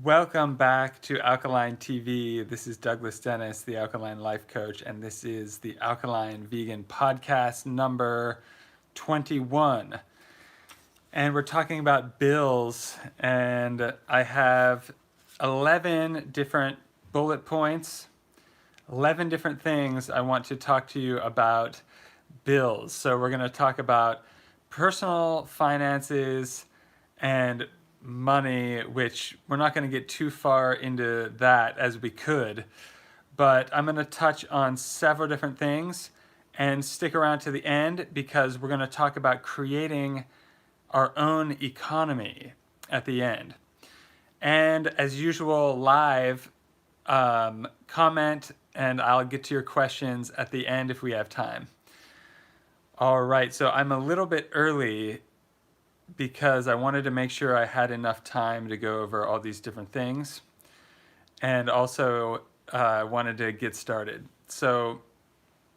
Welcome back to Alkaline TV. This is Douglas Dennis, the Alkaline Life Coach, and this is the Alkaline Vegan Podcast number 21. And we're talking about bills, and I have 11 different bullet points, 11 different things I want to talk to you about bills. So we're going to talk about personal finances and money, which we're not going to get too far into that as we could, but I'm going to touch on several different things and stick around to the end because we're going to talk about creating our own economy at the end. And as usual, live comment, and I'll get to your questions at the end if we have time. All right, so I'm a little bit early because I wanted to make sure I had enough time to go over all these different things. And also wanted to get started. So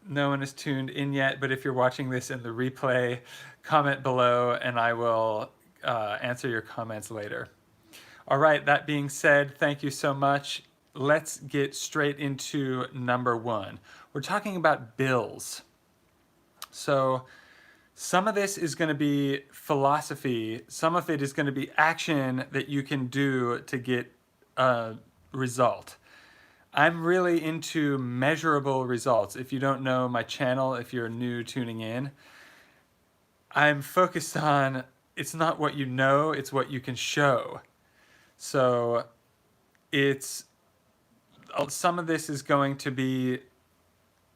no one is tuned in yet, but if you're watching this in the replay, comment below and I will answer your comments later. All right, that being said, thank you so much. Let's get straight into number one. We're talking about bills. So some of this is going to be philosophy. Some of it is going to be action that you can do to get a result. I'm really into measurable results. If you don't know my channel, if you're new tuning in, I'm focused on it's not what you know, it's what you can show. So some of this is going to be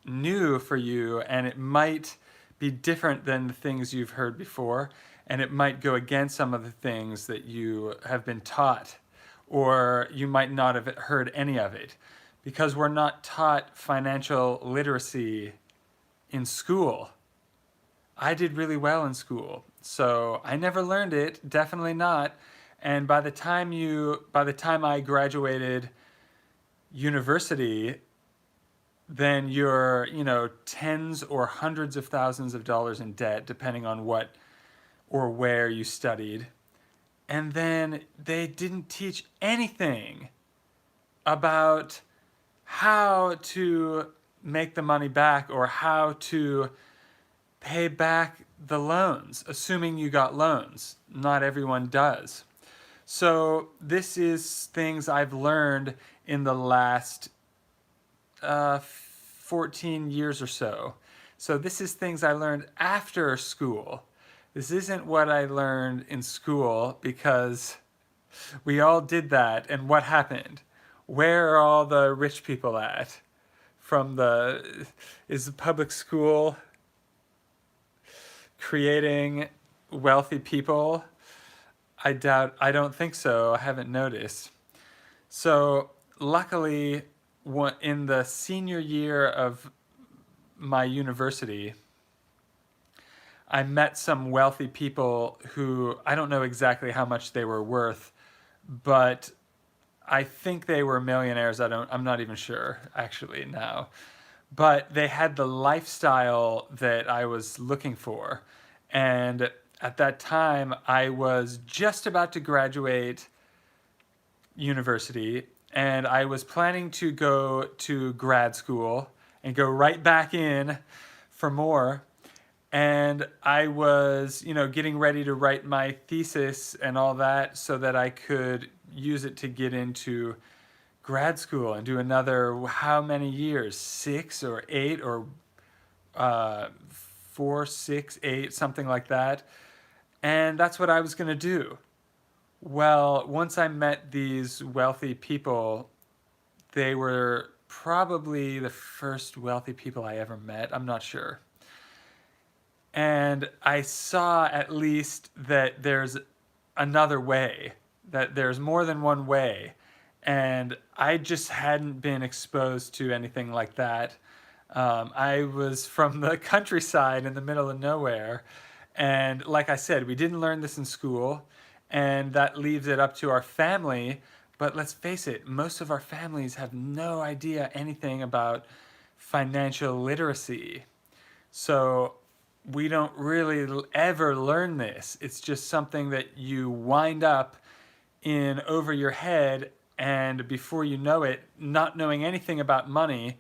new for you, and it might be different than the things you've heard before, and it might go against some of the things that you have been taught, or you might not have heard any of it, because we're not taught financial literacy in school. I did really well in school, so I never learned it, definitely not. And by the time I graduated university, then you're, tens or hundreds of thousands of dollars in debt, depending on what or where you studied. And then they didn't teach anything about how to make the money back or how to pay back the loans, assuming you got loans. Not everyone does. So this is things I've learned in the last 14 years or so. So this is things I learned after school. This isn't what I learned in school, because we all did that. And what happened? Where are all the rich people at? Is the public school creating wealthy people? I don't think so. I haven't noticed. So luckily, in the senior year of my university, I met some wealthy people who, I don't know exactly how much they were worth, but I think they were millionaires. I'm not even sure actually now. But they had the lifestyle that I was looking for. And at that time, I was just about to graduate university, and I was planning to go to grad school and go right back in for more. And I was, getting ready to write my thesis and all that so that I could use it to get into grad school and do another, how many years? 6 or 8 or 4, 6, 8, something like that. And that's what I was going to do. Well, once I met these wealthy people, they were probably the first wealthy people I ever met. I'm not sure. And I saw at least that there's another way, that there's more than one way. And I just hadn't been exposed to anything like that. I was from the countryside in the middle of nowhere. And like I said, we didn't learn this in school. And that leaves it up to our family. But let's face it, most of our families have no idea anything about financial literacy. So we don't really ever learn this. It's just something that you wind up in over your head, and before you know it, not knowing anything about money,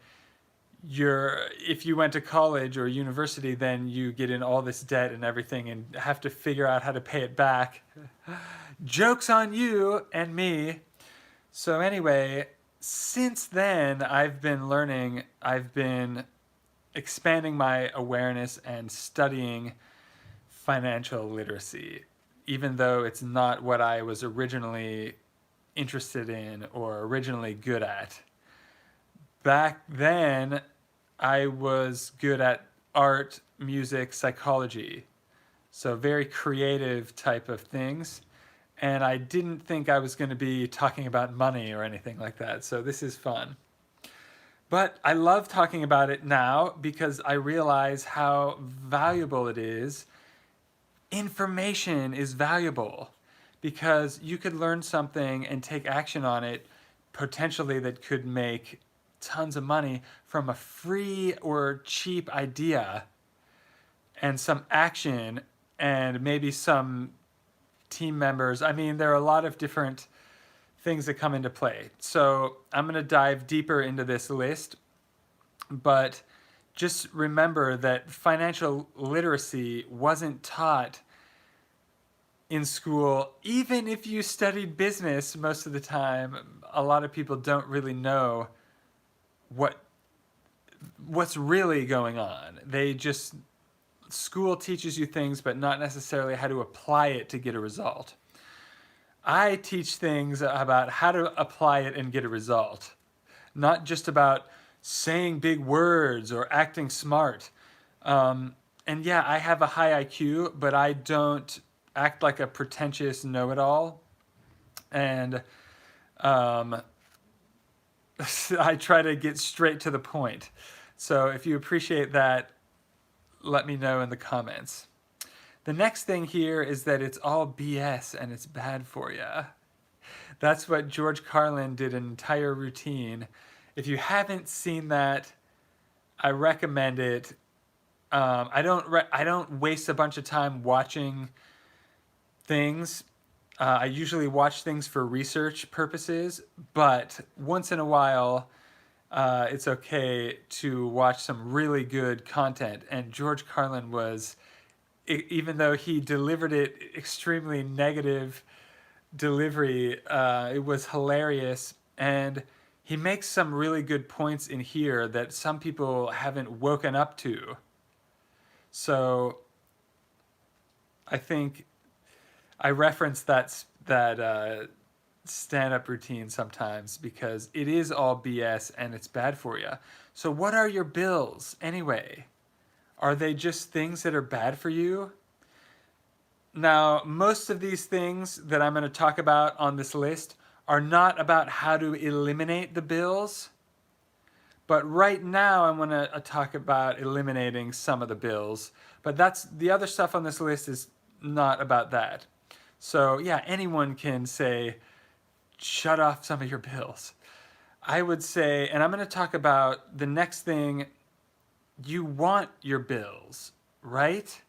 if you went to college or university, then you get in all this debt and everything and have to figure out how to pay it back. Joke's on you and me. So anyway, since then, I've been expanding my awareness and studying financial literacy, even though it's not what I was originally interested in or originally good at. Back then, I was good at art, music, psychology, so very creative type of things. And I didn't think I was going to be talking about money or anything like that, so this is fun. But I love talking about it now because I realize how valuable it is. Information is valuable because you could learn something and take action on it potentially that could make tons of money from a free or cheap idea and some action and maybe some team members. I mean, there are a lot of different things that come into play. So I'm going to dive deeper into this list, but just remember that financial literacy wasn't taught in school. Even if you studied business most of the time, a lot of people don't really know what's really going on. School teaches you things, but not necessarily how to apply it to get a result. I teach things about how to apply it and get a result, not just about saying big words or acting smart. And yeah, I have a high IQ, but I don't act like a pretentious know-it-all. And I try to get straight to the point. So if you appreciate that, let me know in the comments. The next thing here is that it's all BS and it's bad for you. That's what George Carlin did an entire routine. If you haven't seen that, I recommend it. I don't waste a bunch of time watching things. I usually watch things for research purposes, but once in a while, it's okay to watch some really good content. And George Carlin was, even though he delivered it extremely negative delivery, it was hilarious. And he makes some really good points in here that some people haven't woken up to. So I think I reference that stand-up routine sometimes because it is all BS and it's bad for you. So what are your bills anyway? Are they just things that are bad for you? Now, most of these things that I'm going to talk about on this list are not about how to eliminate the bills, but right now I'm going to talk about eliminating some of the bills. But the other stuff on this list is not about that. So yeah, anyone can say, shut off some of your bills. I would say, and I'm going to talk about the next thing, you want your bills, right?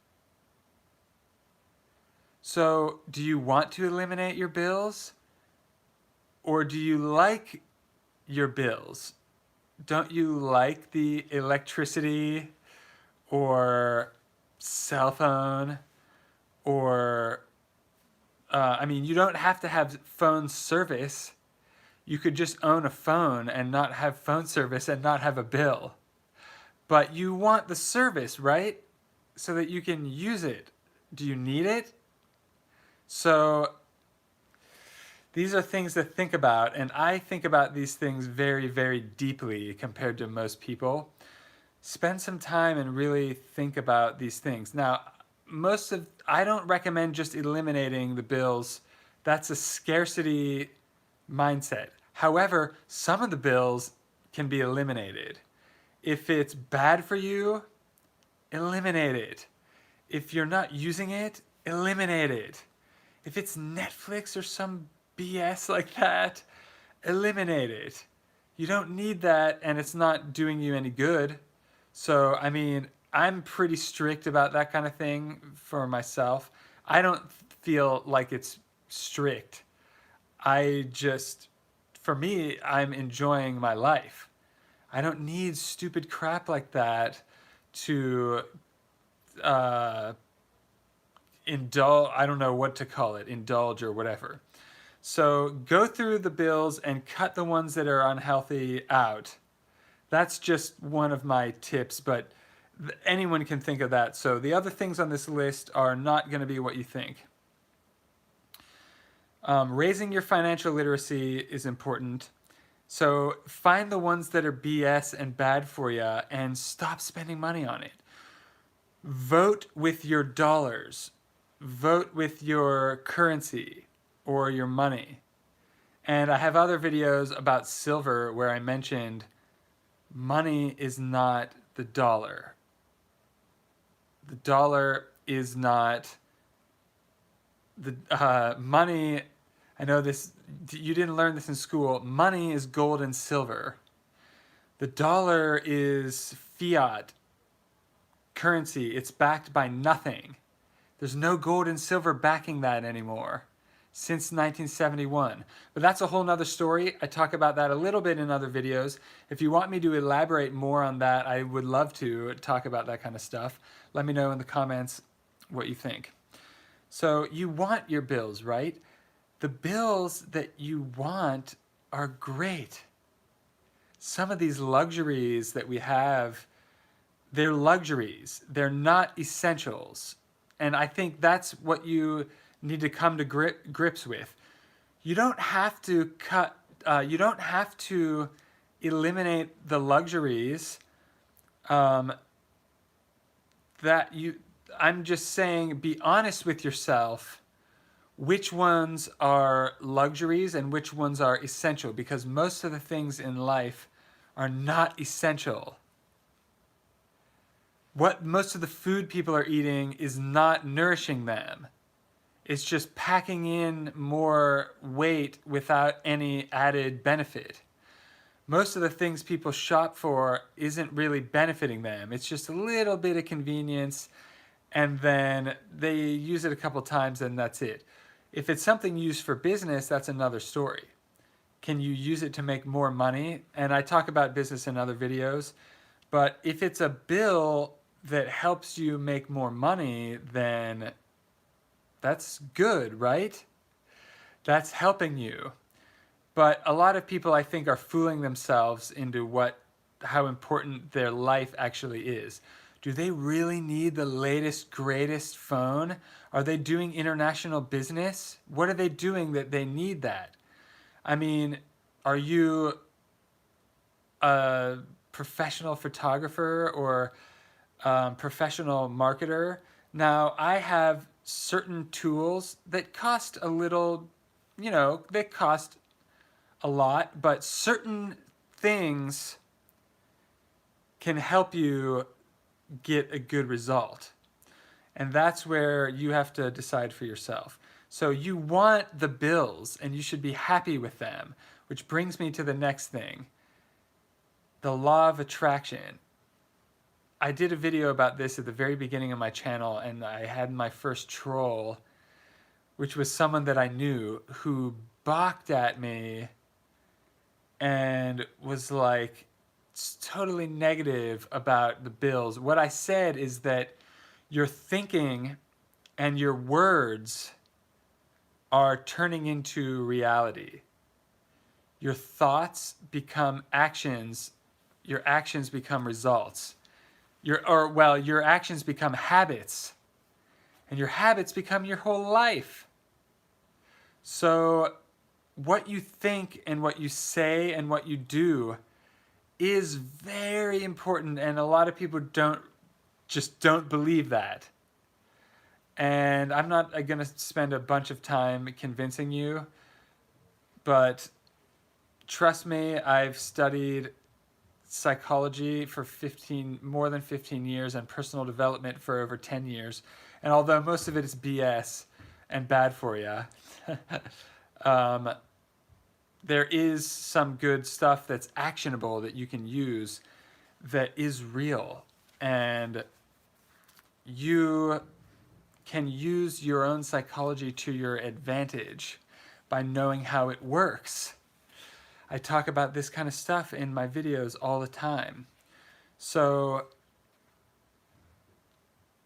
So do you want to eliminate your bills? Or do you like your bills? Don't you like the electricity or cell phone or you don't have to have phone service. You could just own a phone and not have phone service and not have a bill. But you want the service, right? So that you can use it. Do you need it? So these are things to think about, and I think about these things very, very deeply compared to most people. Spend some time and really think about these things. Now, I don't recommend just eliminating the bills. That's a scarcity mindset. However, some of the bills can be eliminated. If it's bad for you, eliminate it. If you're not using it, eliminate it. If it's Netflix or some BS like that, eliminate it. You don't need that, and it's not doing you any good. So, I'm pretty strict about that kind of thing for myself. I don't feel like it's strict. For me, I'm enjoying my life. I don't need stupid crap like that to uh, indulge. I don't know what to call it, indulge or whatever. So go through the bills and cut the ones that are unhealthy out. That's just one of my tips, but anyone can think of that. So the other things on this list are not going to be what you think. Raising your financial literacy is important. So find the ones that are BS and bad for you and stop spending money on it. Vote with your dollars. Vote with your currency or your money. And I have other videos about silver where I mentioned money is not the dollar. The dollar is not the money. I know this, you didn't learn this in school. Money is gold and silver. The dollar is fiat currency. It's backed by nothing. There's no gold and silver backing that anymore since 1971. But that's a whole nother story. I talk about that a little bit in other videos. If you want me to elaborate more on that, I would love to talk about that kind of stuff. Let me know in the comments what you think. So you want your bills, right? The bills that you want are great. Some of these luxuries that we have, they're luxuries. They're not essentials. And I think that's what you need to come to grips with. You don't have to you don't have to eliminate the luxuries I'm just saying, be honest with yourself which ones are luxuries and which ones are essential, because most of the things in life are not essential. What most of the food people are eating is not nourishing them. It's just packing in more weight without any added benefit. Most of the things people shop for isn't really benefiting them. It's just a little bit of convenience, and then they use it a couple times and that's it. If it's something used for business, that's another story. Can you use it to make more money? And I talk about business in other videos. But if it's a bill that helps you make more money, then that's good, right? That's helping you. But a lot of people, I think, are fooling themselves into how important their life actually is. Do they really need the latest, greatest phone? Are they doing international business? What are they doing that they need that? I mean, are you a professional photographer or professional marketer? Now, I have certain tools that cost a little, they cost a lot, but certain things can help you get a good result. And that's where you have to decide for yourself. So you want the bills and you should be happy with them, which brings me to the next thing. The law of attraction. I did a video about this at the very beginning of my channel, and I had my first troll, which was someone that I knew, who balked at me and was like totally negative about the bills. What I said is that your thinking and your words are turning into reality. Your thoughts become actions, your actions become results. Your actions become habits, and your habits become your whole life. So what you think and what you say and what you do is very important, and a lot of people don't believe that. And I'm not going to spend a bunch of time convincing you, but trust me, I've studied psychology for more than 15 years and personal development for over 10 years. And although most of it is BS and bad for you, there is some good stuff that's actionable that you can use that is real. And you can use your own psychology to your advantage by knowing how it works. I talk about this kind of stuff in my videos all the time. So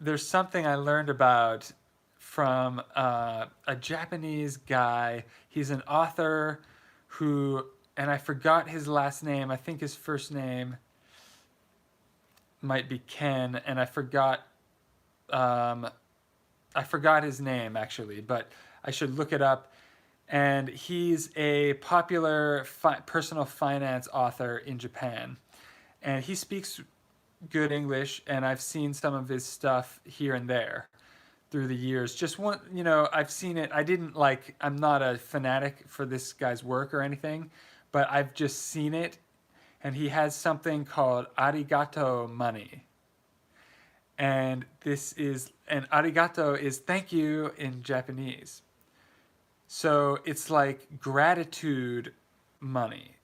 there's something I learned about from a Japanese guy. He's an author who, and I forgot his last name. I think his first name might be Ken, and I forgot his name actually, but I should look it up. And he's a popular personal finance author in Japan, and he speaks good English, and I've seen some of his stuff here and there through the years. Just one, I've seen it. I'm not a fanatic for this guy's work or anything, but I've just seen it. And he has something called Arigato Money. And arigato is thank you in Japanese. So it's like gratitude money.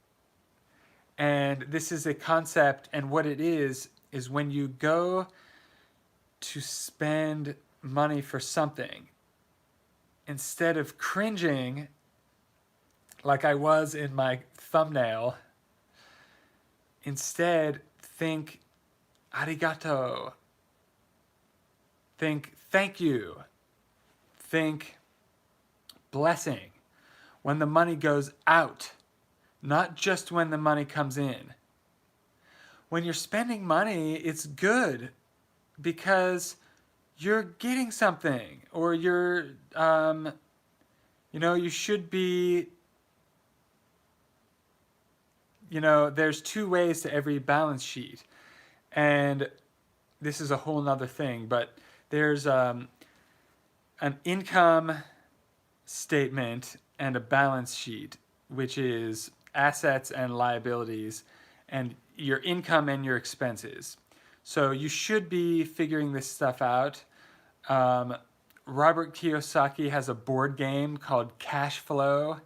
And this is a concept, and what it is when you go to spend money for something, instead of cringing like I was in my thumbnail, instead think arigato, think thank you, think blessing when the money goes out, not just when the money comes in. When you're spending money, it's good because you're getting something, or you're, you should be, there's two ways to every balance sheet. And this is a whole nother thing, but there's an income statement and a balance sheet, which is assets and liabilities, and your income and your expenses. So you should be figuring this stuff out. Robert Kiyosaki has a board game called Cash Flow.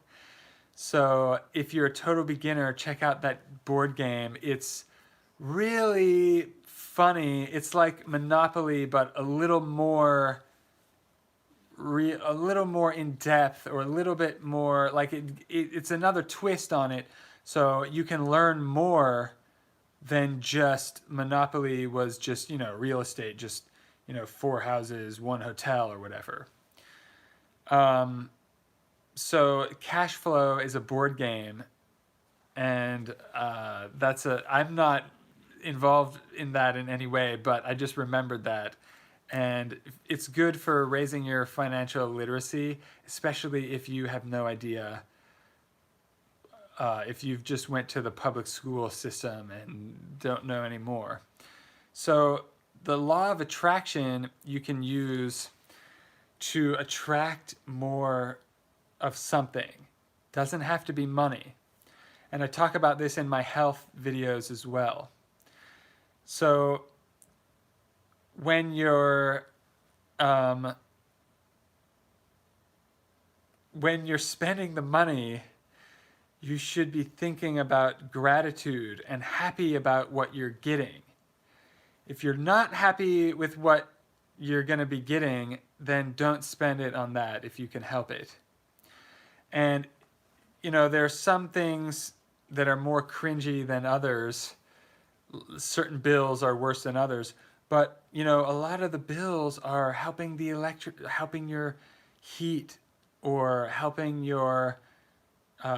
So if you're a total beginner, check out that board game. It's really funny. It's like Monopoly, but a little more in depth, or a little bit more like it's another twist on it. So you can learn more than just Monopoly was just, real estate, just, 4 houses, 1 hotel or whatever. So Cash Flow is a board game, and I'm not involved in that in any way, but I just remembered that. And it's good for raising your financial literacy, especially if you have no idea, if you've just went to the public school system and don't know anymore. So the law of attraction you can use to attract more of something. Doesn't have to be money. And I talk about this in my health videos as well. So when you're spending the money, you should be thinking about gratitude and happy about what you're getting. If you're not happy with what you're going to be getting, then don't spend it on that if you can help it. And, there are some things that are more cringy than others. Certain bills are worse than others. But, a lot of the bills are helping helping your heat, or helping your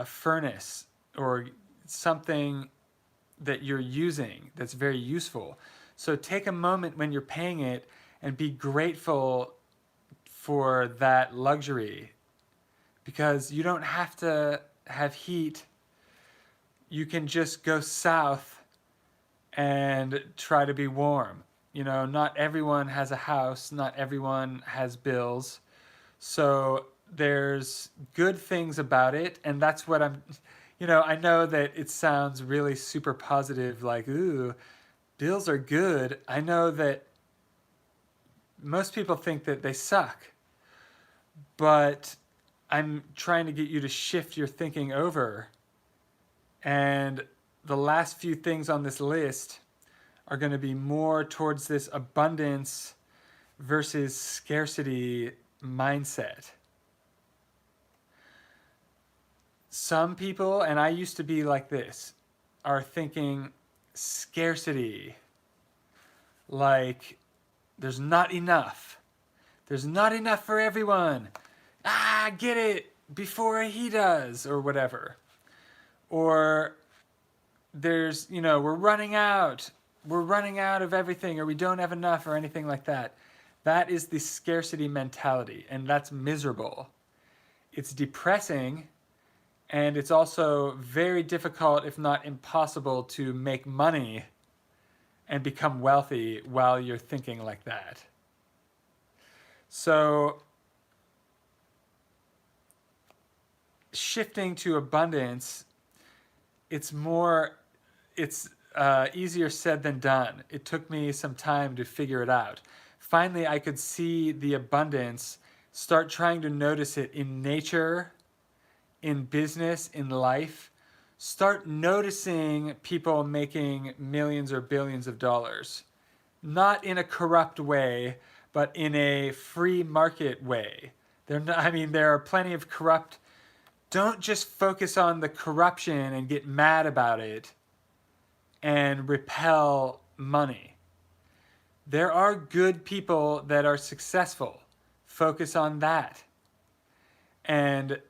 furnace, or something that you're using that's very useful. So take a moment when you're paying it and be grateful for that luxury, because you don't have to have heat. You can just go south and try to be warm. Not everyone has a house, not everyone has bills. So there's good things about it, and that's what I know that it sounds really super positive, like, ooh, bills are good. I know that most people think that they suck, but I'm trying to get you to shift your thinking over. And the last few things on this list are going to be more towards this abundance versus scarcity mindset. some people, and I used to be like this, are thinking scarcity, like there's not enough. There's not enough for everyone. Get it before he does, or whatever. Or there's, we're running out. We're running out of everything, or we don't have enough, or anything like that. That is the scarcity mentality, and that's miserable. It's depressing, and it's also very difficult, if not impossible, to make money and become wealthy while you're thinking like that. So, shifting to abundance, it's easier said than done. It took me some time to figure it out. Finally, I could see the abundance, start trying to notice it in nature, in business, in life. Start noticing people making millions or billions of dollars. Not in a corrupt way, but in a free market way. There are plenty of corrupt. Don't just focus on the corruption and get mad about it and repel money. There are good people that are successful. Focus on that. And,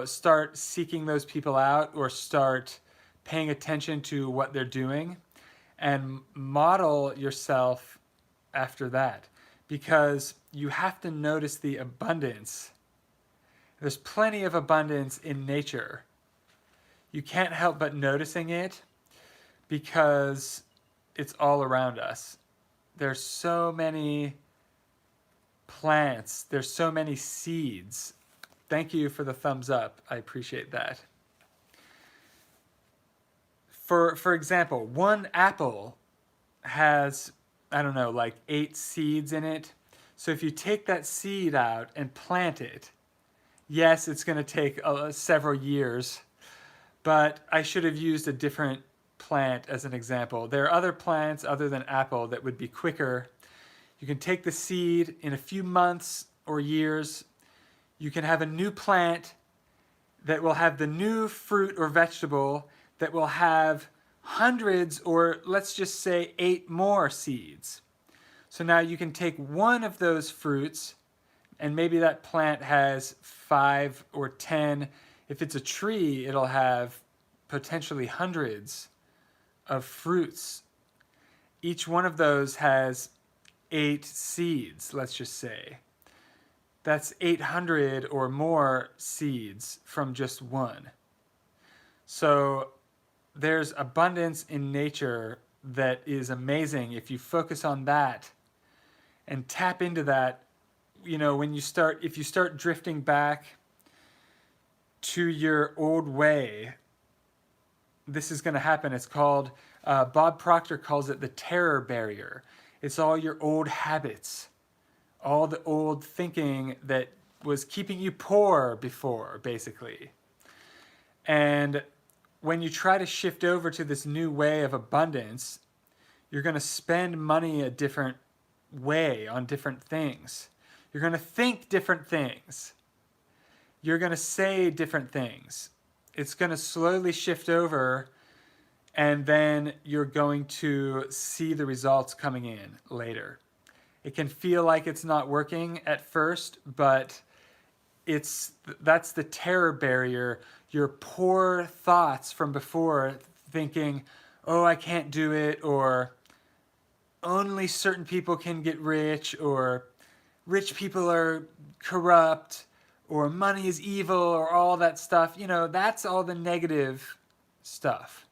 start seeking those people out, or start paying attention to what they're doing and model yourself after that. Because you have to notice the abundance. There's plenty of abundance in nature. You can't help but noticing it because it's all around us. There's so many plants. There's so many seeds. Thank you for the thumbs up. I appreciate that. For example, one apple has, 8 seeds in it. So if you take that seed out and plant it, yes, it's going to take several years, but I should have used a different plant as an example. There are other plants other than apple that would be quicker. You can take the seed in a few months or years. You can have a new plant that will have the new fruit or vegetable that will have hundreds, or let's just say 8 more seeds. So now you can take one of those fruits, and maybe that plant has 5 or 10. If it's a tree, it'll have potentially hundreds of fruits. Each one of those has 8 seeds, let's just say. That's 800 or more seeds from just one. So there's abundance in nature that is amazing. If you focus on that and tap into that, if you start drifting back to your old way, this is going to happen. It's called, Bob Proctor calls it the terror barrier. It's all your old habits, all the old thinking that was keeping you poor before, basically. And when you try to shift over to this new way of abundance, you're going to spend money a different way on different things. You're going to think different things. You're going to say different things. It's going to slowly shift over, and then you're going to see the results coming in later. It can feel like it's not working at first, but that's the terror barrier. Your poor thoughts from before, thinking, oh, I can't do it, or only certain people can get rich, or rich people are corrupt, or money is evil, or all that stuff. That's all the negative stuff.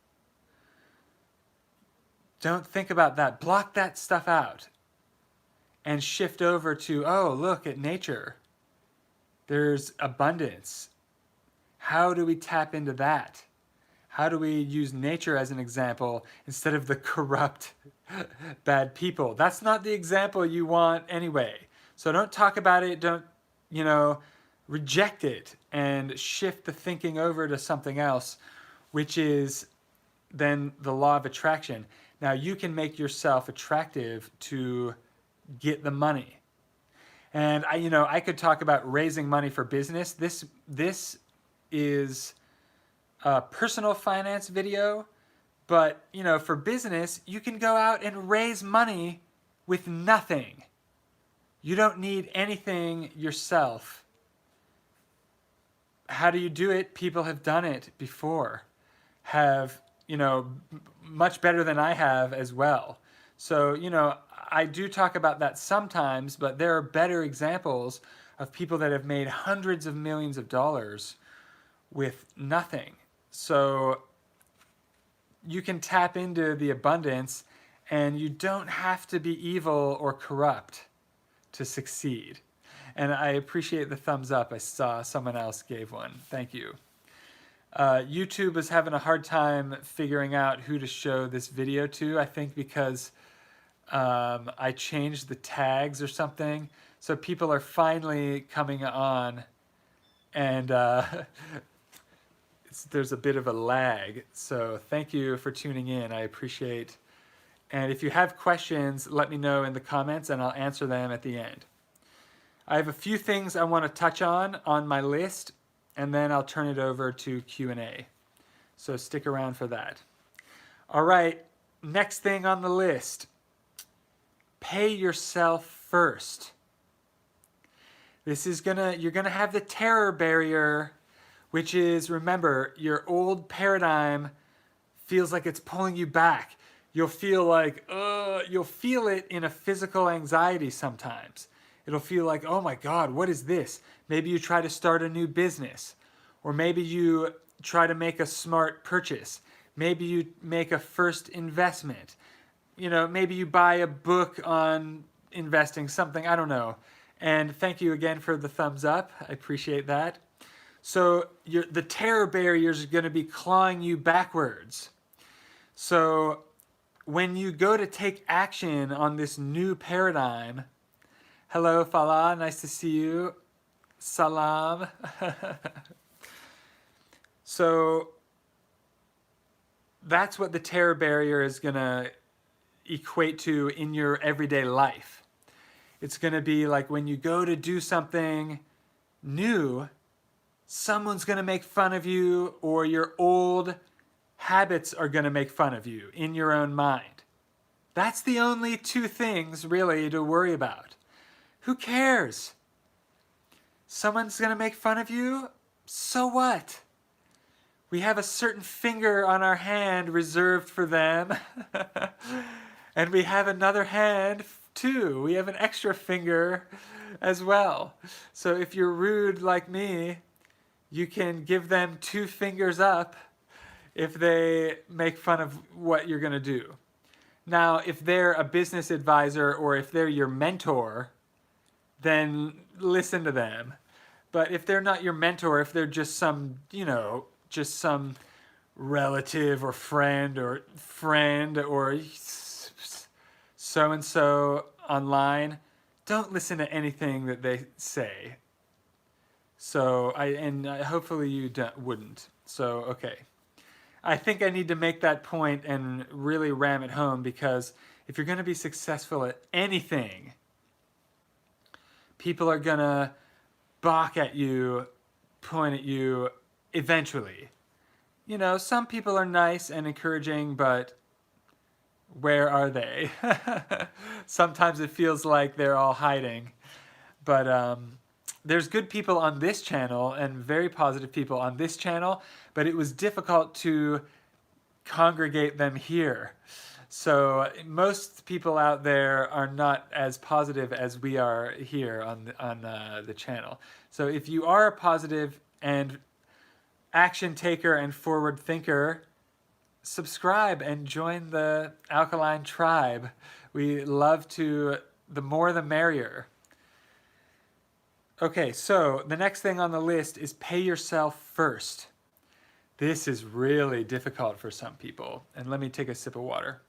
Don't think about that. Block that stuff out and shift over to, oh, look at nature. There's abundance. How do we tap into that? How do we use nature as an example instead of the corrupt, bad people? That's not the example you want anyway. So don't talk about it. Don't, reject it and shift the thinking over to something else, which is then the law of attraction. Now you can make yourself attractive to get the money. And I could talk about raising money for business. This is personal finance video, but for business, you can go out and raise money with nothing. You don't need anything yourself. How do you do it? People have done it before, have, much better than I have as well. So, I do talk about that sometimes, but there are better examples of people that have made hundreds of millions of dollars with nothing. So you can tap into the abundance, and you don't have to be evil or corrupt to succeed. And I appreciate the thumbs up. I saw someone else gave one. Thank you. YouTube is having a hard time figuring out who to show this video to, I think because I changed the tags or something. So people are finally coming on, and there's a bit of a lag. So thank you for tuning in. I appreciate. And if you have questions, let me know in the comments and I'll answer them at the end. I have a few things I want to touch on my list, and then I'll turn it over to Q&A. So stick around for that. All right, next thing on the list. Pay yourself first. This is you're gonna have the terror barrier, which is, remember, your old paradigm feels like it's pulling you back. You'll feel like, you'll feel it in a physical anxiety sometimes. It'll feel like, oh my God, what is this? Maybe you try to start a new business, or maybe you try to make a smart purchase. Maybe you make a first investment. Maybe you buy a book on investing, something, I don't know. And thank you again for the thumbs up. I appreciate that. So the terror barriers are going to be clawing you backwards. So when you go to take action on this new paradigm, hello, Falah, nice to see you. Salam. So that's what the terror barrier is going to equate to in your everyday life. It's going to be like when you go to do something new, someone's going to make fun of you, or your old habits are going to make fun of you in your own mind. That's the only two things really to worry about. Who cares? Someone's going to make fun of you? So what? We have a certain finger on our hand reserved for them. And we have another hand too. We have an extra finger as well. So if you're rude like me, you can give them 2 fingers up if they make fun of what you're going to do. Now, if they're a business advisor or if they're your mentor, then listen to them. But if they're not your mentor, if they're just some, just some relative or friend or so-and-so online, don't listen to anything that they say. So, hopefully you wouldn't. So, okay. I think I need to make that point and really ram it home, because if you're going to be successful at anything, people are going to balk at you, point at you eventually. Some people are nice and encouraging, but where are they? Sometimes it feels like they're all hiding. But there's good people on this channel and very positive people on this channel, but it was difficult to congregate them here. So most people out there are not as positive as we are here on the channel. So if you are a positive and action taker and forward thinker, subscribe and join the Alkaline tribe. We love to, the more the merrier. Okay, so the next thing on the list is pay yourself first. This is really difficult for some people. And let me take a sip of water.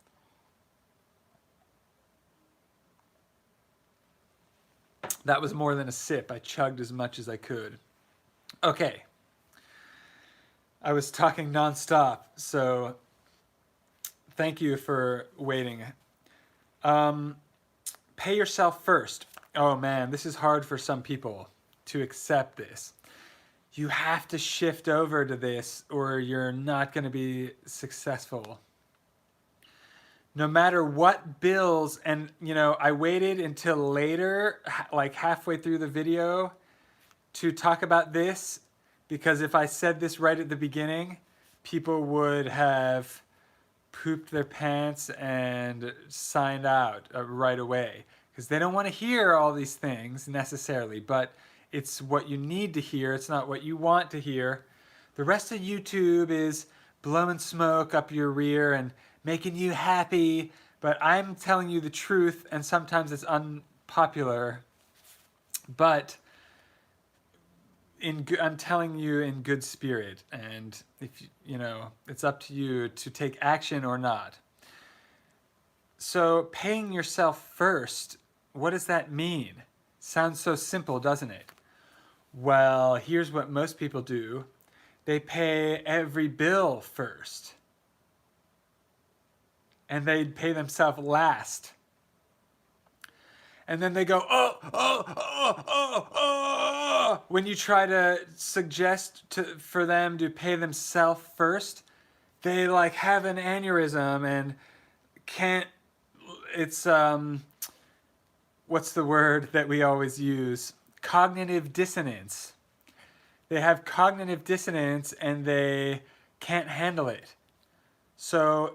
That was more than a sip. I chugged as much as I could. Okay. I was talking nonstop, so thank you for waiting. Pay yourself first. Oh man, this is hard for some people to accept this. you have to shift over to this or you're not going to be successful. No matter what bills, and I waited until later, like halfway through the video, to talk about this, because if I said this right at the beginning, people would have pooped their pants and signed out right away, because they don't want to hear all these things necessarily, but it's what you need to hear. It's not what you want to hear. The rest of YouTube is blowing smoke up your rear and making you happy, but I'm telling you the truth, and sometimes it's unpopular, but I'm telling you in good spirit, and if it's up to you to take action or not. So paying yourself first, what does that mean? Sounds so simple, doesn't it? Well, here's what most people do. They pay every bill first, and they pay themselves last. And then they go, oh. When you try to suggest for them to pay themselves first, they like have an aneurysm and can't, it's, what's the word that we always use? Cognitive dissonance. They have cognitive dissonance and they can't handle it. So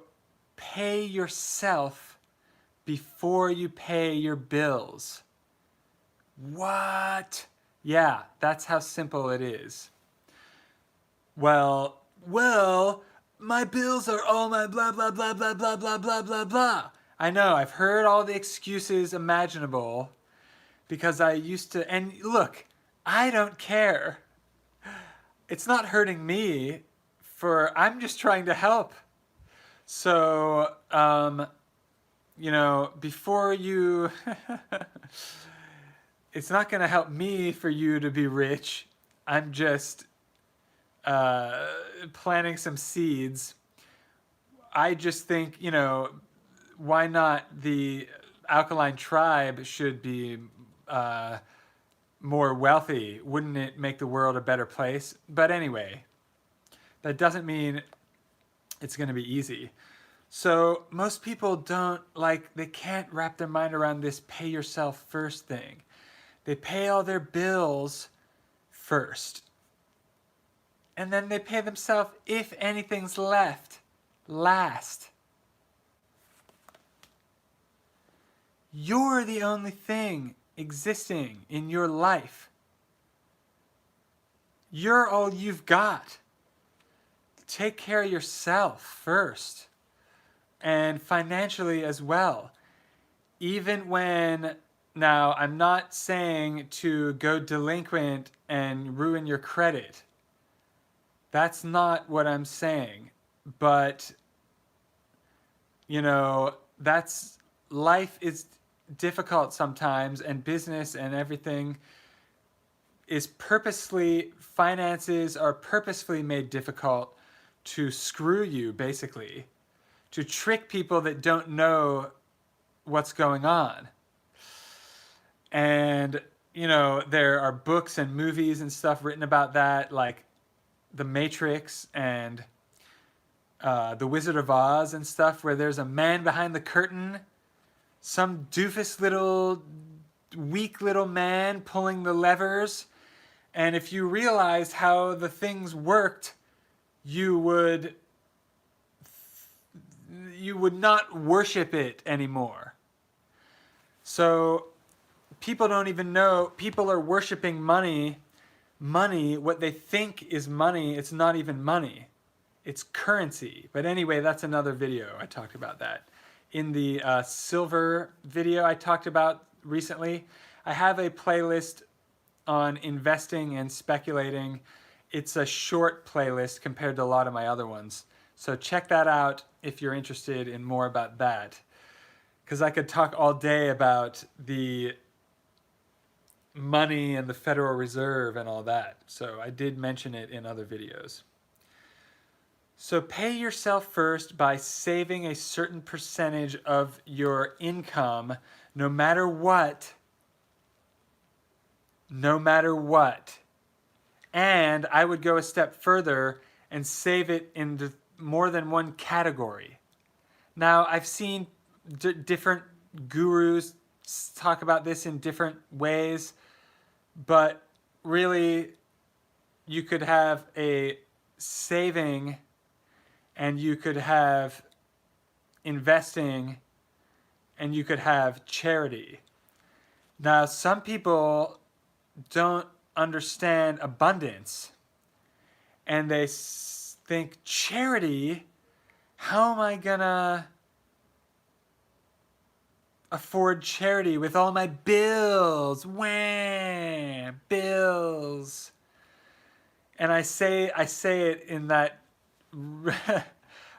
pay yourself before you pay your bills. What? Yeah, that's how simple it is. Well, my bills are all my blah, blah, blah, blah, blah, blah, blah, blah, blah. I know, I've heard all the excuses imaginable because I used to, and look, I don't care. It's not hurting me, I'm just trying to help. So, before you, it's not going to help me for you to be rich. I'm just planting some seeds. I just think, why not the alkaline tribe should be more wealthy? Wouldn't it make the world a better place? But anyway, that doesn't mean it's going to be easy. So most people they can't wrap their mind around this pay yourself first thing. They pay all their bills first. And then they pay themselves, if anything's left, last. You're the only thing existing in your life. You're all you've got. Take care of yourself first. And financially as well. Even when, now I'm not saying to go delinquent and ruin your credit. That's not what I'm saying. But, life is difficult sometimes, and business and everything is finances are purposefully made difficult to screw you, basically. To trick people that don't know what's going on. And, there are books and movies and stuff written about that, like The Matrix and The Wizard of Oz and stuff, where there's a man behind the curtain, some doofus weak little man pulling the levers. And if you realized how the things worked, you would not worship it anymore. So people don't even know. People are worshiping money, what they think is money. It's not even money. It's currency. But anyway, that's another video. I talked about that. In the silver video I talked about recently, I have a playlist on investing and speculating. It's a short playlist compared to a lot of my other ones. So check that out if you're interested in more about that. Because I could talk all day about the money and the Federal Reserve and all that. So I did mention it in other videos. So pay yourself first by saving a certain percentage of your income, no matter what. And I would go a step further and save it into more than one category. Now, I've seen different gurus talk about this in different ways, but really, you could have a saving and you could have investing and you could have charity. Now, some people don't understand abundance and they think, charity, how am I gonna afford charity with all my bills? Wham! Bills. And I say it in that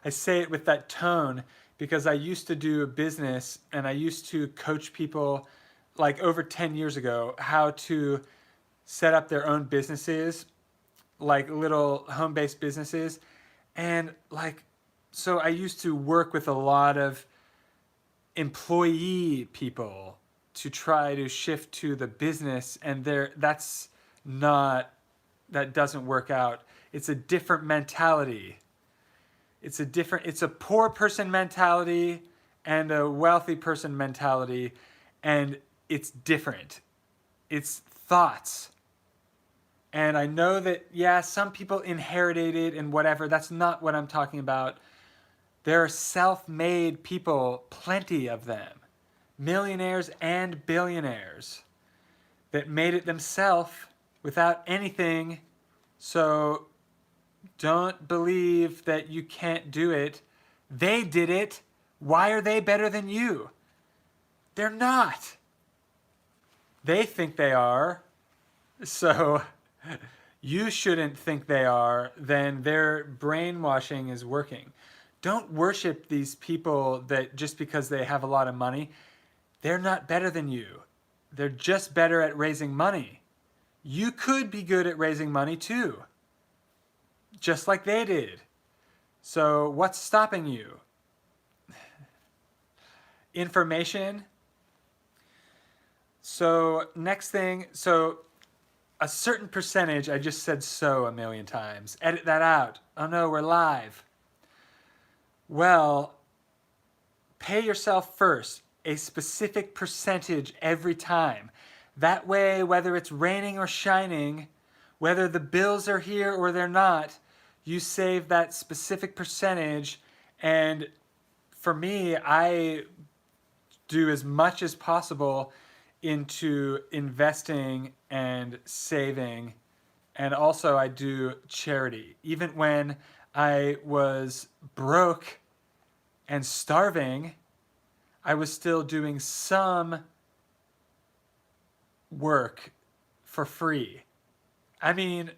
I say it with that tone because I used to do a business and I used to coach people like over 10 years ago how to set up their own businesses, like little home-based businesses. And like, so I used to work with a lot of employee people to try to shift to the business, and that doesn't work out. It's a different mentality. It's a poor person mentality and a wealthy person mentality, and it's different. It's thoughts. And I know that, yeah, some people inherited it and whatever. That's not what I'm talking about. There are self-made people, plenty of them, millionaires and billionaires, that made it themselves without anything. So don't believe that you can't do it. They did it. Why are they better than you? They're not. They think they are. So you shouldn't think they are. Then their brainwashing is working. Don't worship these people that just because they have a lot of money, they're not better than you. They're just better at raising money. You could be good at raising money too, just like they did. So what's stopping you? Information. So next thing, so a certain percentage, I just said so a million times. Edit that out. Oh no, we're live. Well, pay yourself first, a specific percentage every time. That way, whether it's raining or shining, whether the bills are here or they're not, you save that specific percentage. And for me, I do as much as possible into investing and saving. And also I do charity. Even when I was broke and starving, I was still doing some work for free. I mean,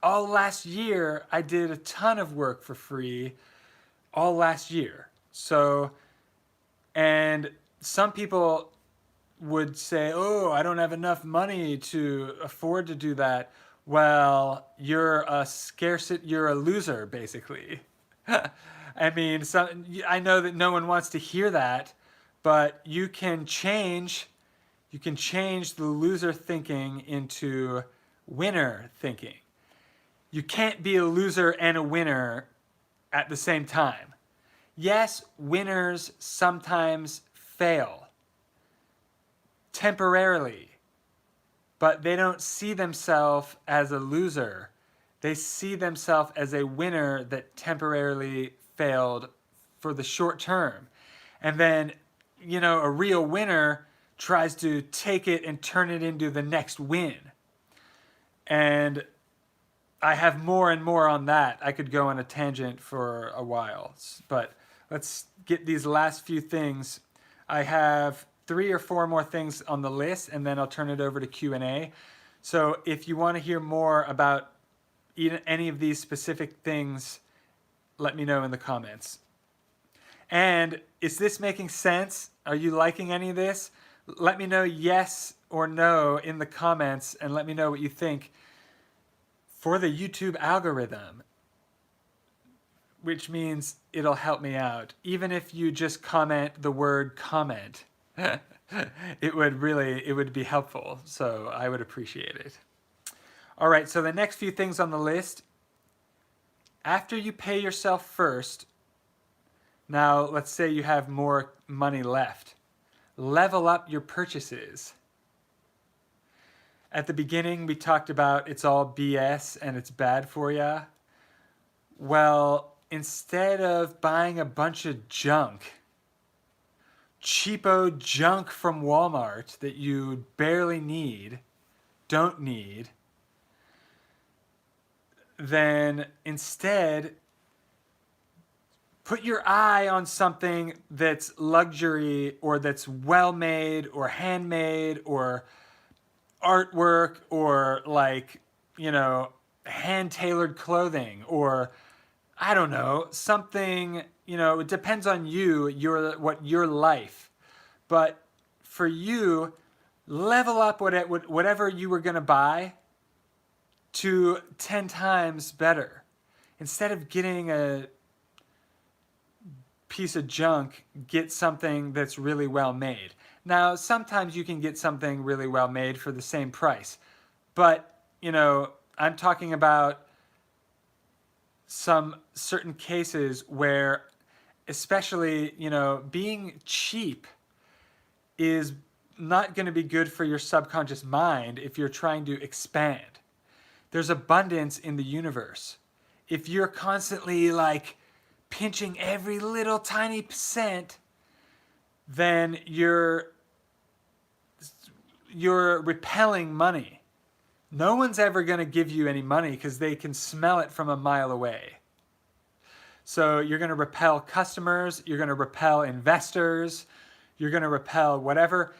all last year, I did a ton of work for free all last year. So, and some people would say, oh, I don't have enough money to afford to do that. Well, you're a loser, basically. I mean, I know that no one wants to hear that, but you can change the loser thinking into winner thinking. You can't be a loser and a winner at the same time. Yes, winners sometimes fail temporarily, but they don't see themselves as a loser. They see themselves as a winner that temporarily failed for the short term. And then, a real winner tries to take it and turn it into the next win. And I have more and more on that. I could go on a tangent for a while, but let's get these last few things. I have 3 or 4 more things on the list, and then I'll turn it over to Q&A. So if you want to hear more about any of these specific things, let me know in the comments. And is this making sense? Are you liking any of this? Let me know yes or no in the comments, and let me know what you think for the YouTube algorithm, which means it'll help me out. Even if you just comment the word comment, it would be helpful. So I would appreciate it. All right, so the next few things on the list, after you pay yourself first, now let's say you have more money left, level up your purchases. At the beginning, we talked about it's all BS and it's bad for you. Well, instead of buying a bunch of junk, cheapo junk from Walmart that you barely need, don't need, then instead put your eye on something that's luxury or that's well made or handmade or artwork or like, hand tailored clothing or I don't know, something, it depends on you, your life. But for you, level up whatever you were going to buy to 10 times better. Instead of getting a piece of junk, get something that's really well made. Now, sometimes you can get something really well made for the same price. But, I'm talking about some certain cases where especially, being cheap is not going to be good for your subconscious mind if you're trying to expand. There's abundance in the universe. If you're constantly like pinching every little tiny percent, then you're repelling money. No one's ever going to give you any money because they can smell it from a mile away. So you're going to repel customers, you're going to repel investors, you're going to repel whatever.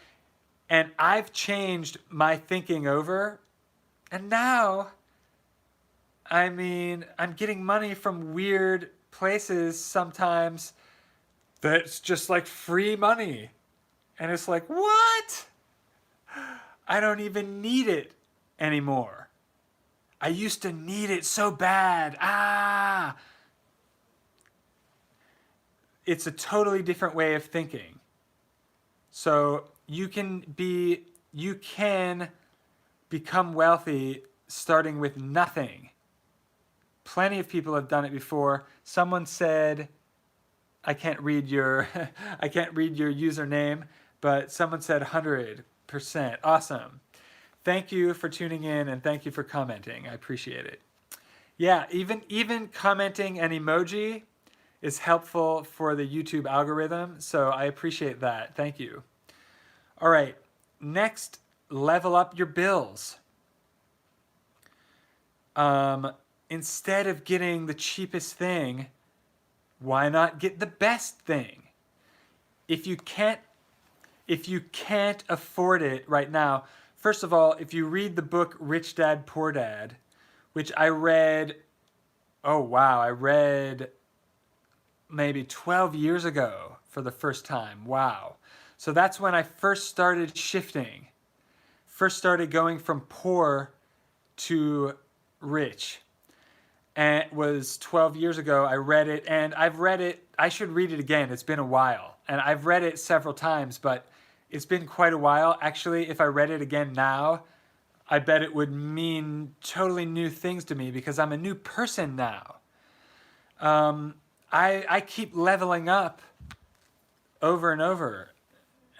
And I've changed my thinking over, and now, I'm getting money from weird places sometimes that's just like free money. And it's like, what? I don't even need it anymore. I used to need it so bad. It's a totally different way of thinking. So you can become wealthy starting with nothing. Plenty of people have done it before. Someone said, I can't read your username, but someone said 100%. Awesome. Thank you for tuning in and thank you for commenting. I appreciate it. Yeah, even commenting an emoji is helpful for the YouTube algorithm, so I appreciate that. Thank you. All right, next, level up your bills. Instead of getting the cheapest thing, why not get the best thing? If you can't afford it right now, first of all, if you read the book Rich Dad, Poor Dad, which I read maybe 12 years ago for the first time. Wow. So that's when I first started shifting. First started going from poor to rich. And it was 12 years ago. I read it, and I've read it. I should read it again. It's been a while. And I've read it several times, but it's been quite a while. Actually, if I read it again now, I bet it would mean totally new things to me because I'm a new person now. I keep leveling up over and over.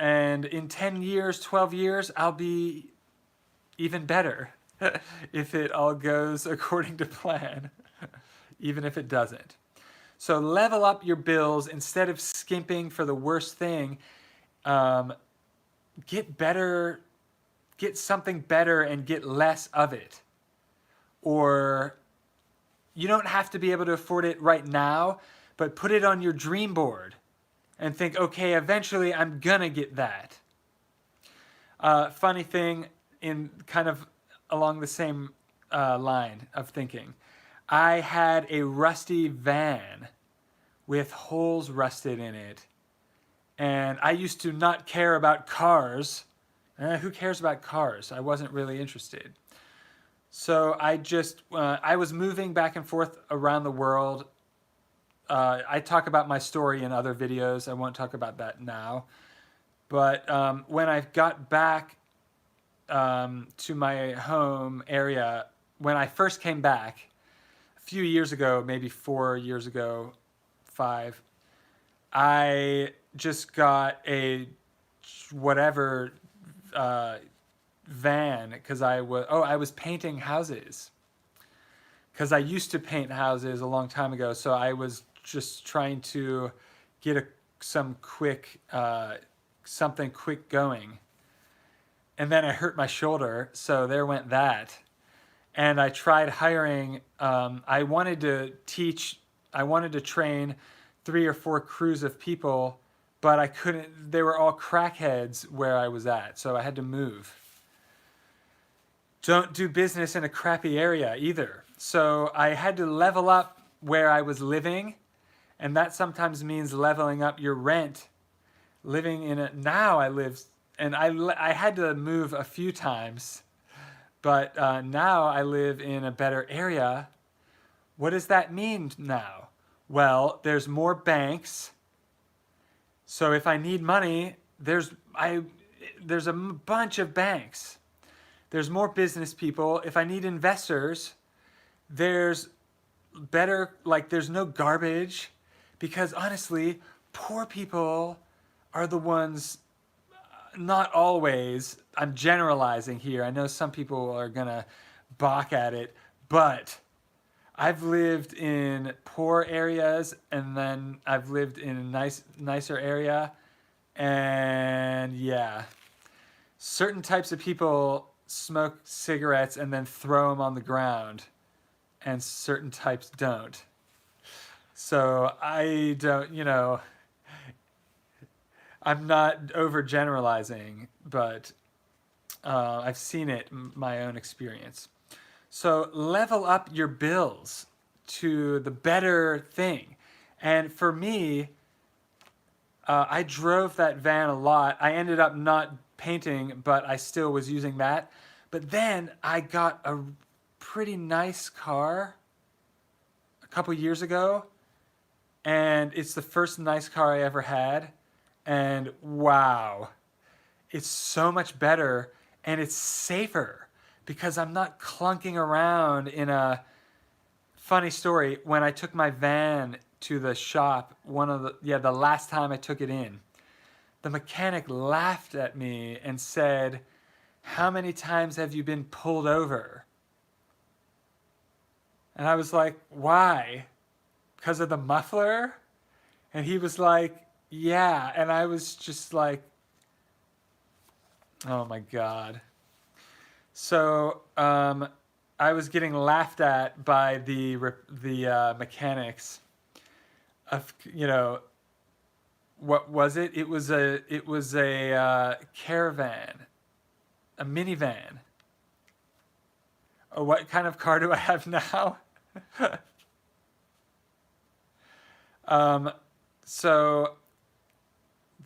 And in 10 years, 12 years, I'll be even better if it all goes according to plan, even if it doesn't. So level up your bills instead of skimping for the worst thing. Get better, get something better and get less of it. Or you don't have to be able to afford it right now, but put it on your dream board and think, okay, eventually I'm gonna get that. Funny thing, in kind of along the same line of thinking, I had a rusty van with holes rusted in it, and I used to not care about cars. Who cares about cars? I wasn't really interested. So I was moving back and forth around the world. I talk about my story in other videos. I won't talk about that now. But when I got back to my home area, when I first came back a few years ago, maybe 4 years ago, 5, I just got a whatever van because I was painting houses because I used to paint houses a long time ago. So I was just trying to get something quick going. And then I hurt my shoulder, so there went that. And I tried hiring, I wanted to train 3 or 4 crews of people, but I couldn't, they were all crackheads where I was at, so I had to move. Don't do business in a crappy area either. So I had to level up where I was living, and that sometimes means leveling up your rent. Now I live, and I had to move a few times, but now I live in a better area. What does that mean now? Well, there's more banks. So if I need money, there's a bunch of banks. There's more business people. If I need investors, there's no garbage, because honestly, poor people are the ones, not always, I'm generalizing here. I know some people are gonna balk at it, but I've lived in poor areas, and then I've lived in a nicer area, and yeah, certain types of people smoke cigarettes and then throw them on the ground, and certain types don't. So I don't, I'm not overgeneralizing, but I've seen it in my own experience. So level up your bills to the better thing. And for me, I drove that van a lot. I ended up not painting, but I still was using that. But then I got a pretty nice car a couple years ago, and it's the first nice car I ever had. And wow, it's so much better, and it's safer because I'm not clunking around in a funny story. When I took my van to the shop, the last time I took it in, the mechanic laughed at me and said, "How many times have you been pulled over?" And I was like, "Why? Because of the muffler?" And he was like, "Yeah." And I was just like, oh my God. So I was getting laughed at by the mechanics of, what was it? It was a caravan, a minivan. Oh, what kind of car do I have now? So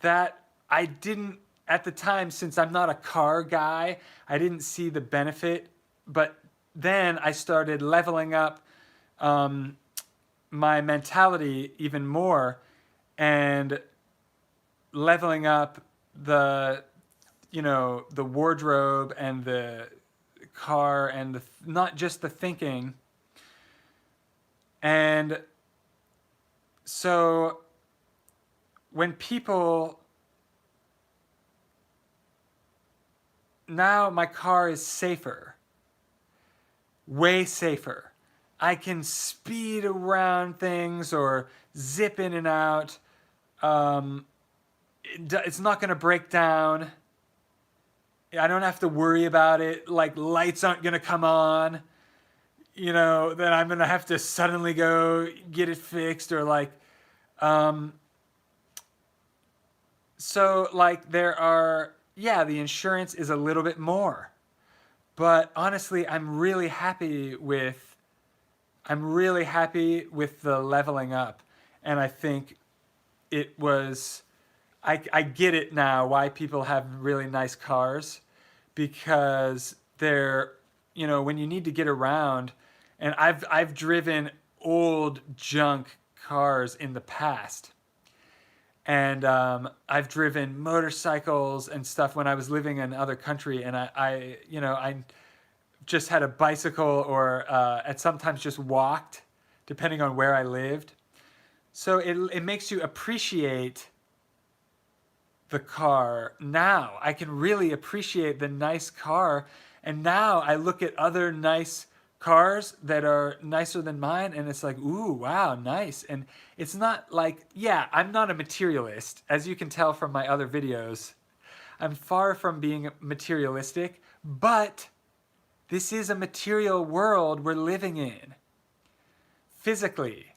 that I didn't, at the time, since I'm not a car guy, I didn't see the benefit. But then I started leveling up my mentality even more, and leveling up the wardrobe and the car and not just the thinking. And so when people, now my car is safer, way safer. I can speed around things or zip in and out. It's not going to break down. I don't have to worry about it. Like, lights aren't going to come on. Then I'm going to have to suddenly go get it fixed, or so there are, the insurance is a little bit more. But honestly, I'm really happy with the leveling up. And I think it was, I get it now why people have really nice cars, because they're, when you need to get around, and I've driven old junk cars in the past. And I've driven motorcycles and stuff when I was living in another country, and I just had a bicycle or at sometimes just walked, depending on where I lived. So it makes you appreciate the car. Now I can really appreciate the nice car. And now I look at other nice cars that are nicer than mine, and it's like, ooh, wow, nice. And it's not like, yeah, I'm not a materialist, as you can tell from my other videos. I'm far from being materialistic, but this is a material world we're living in, physically.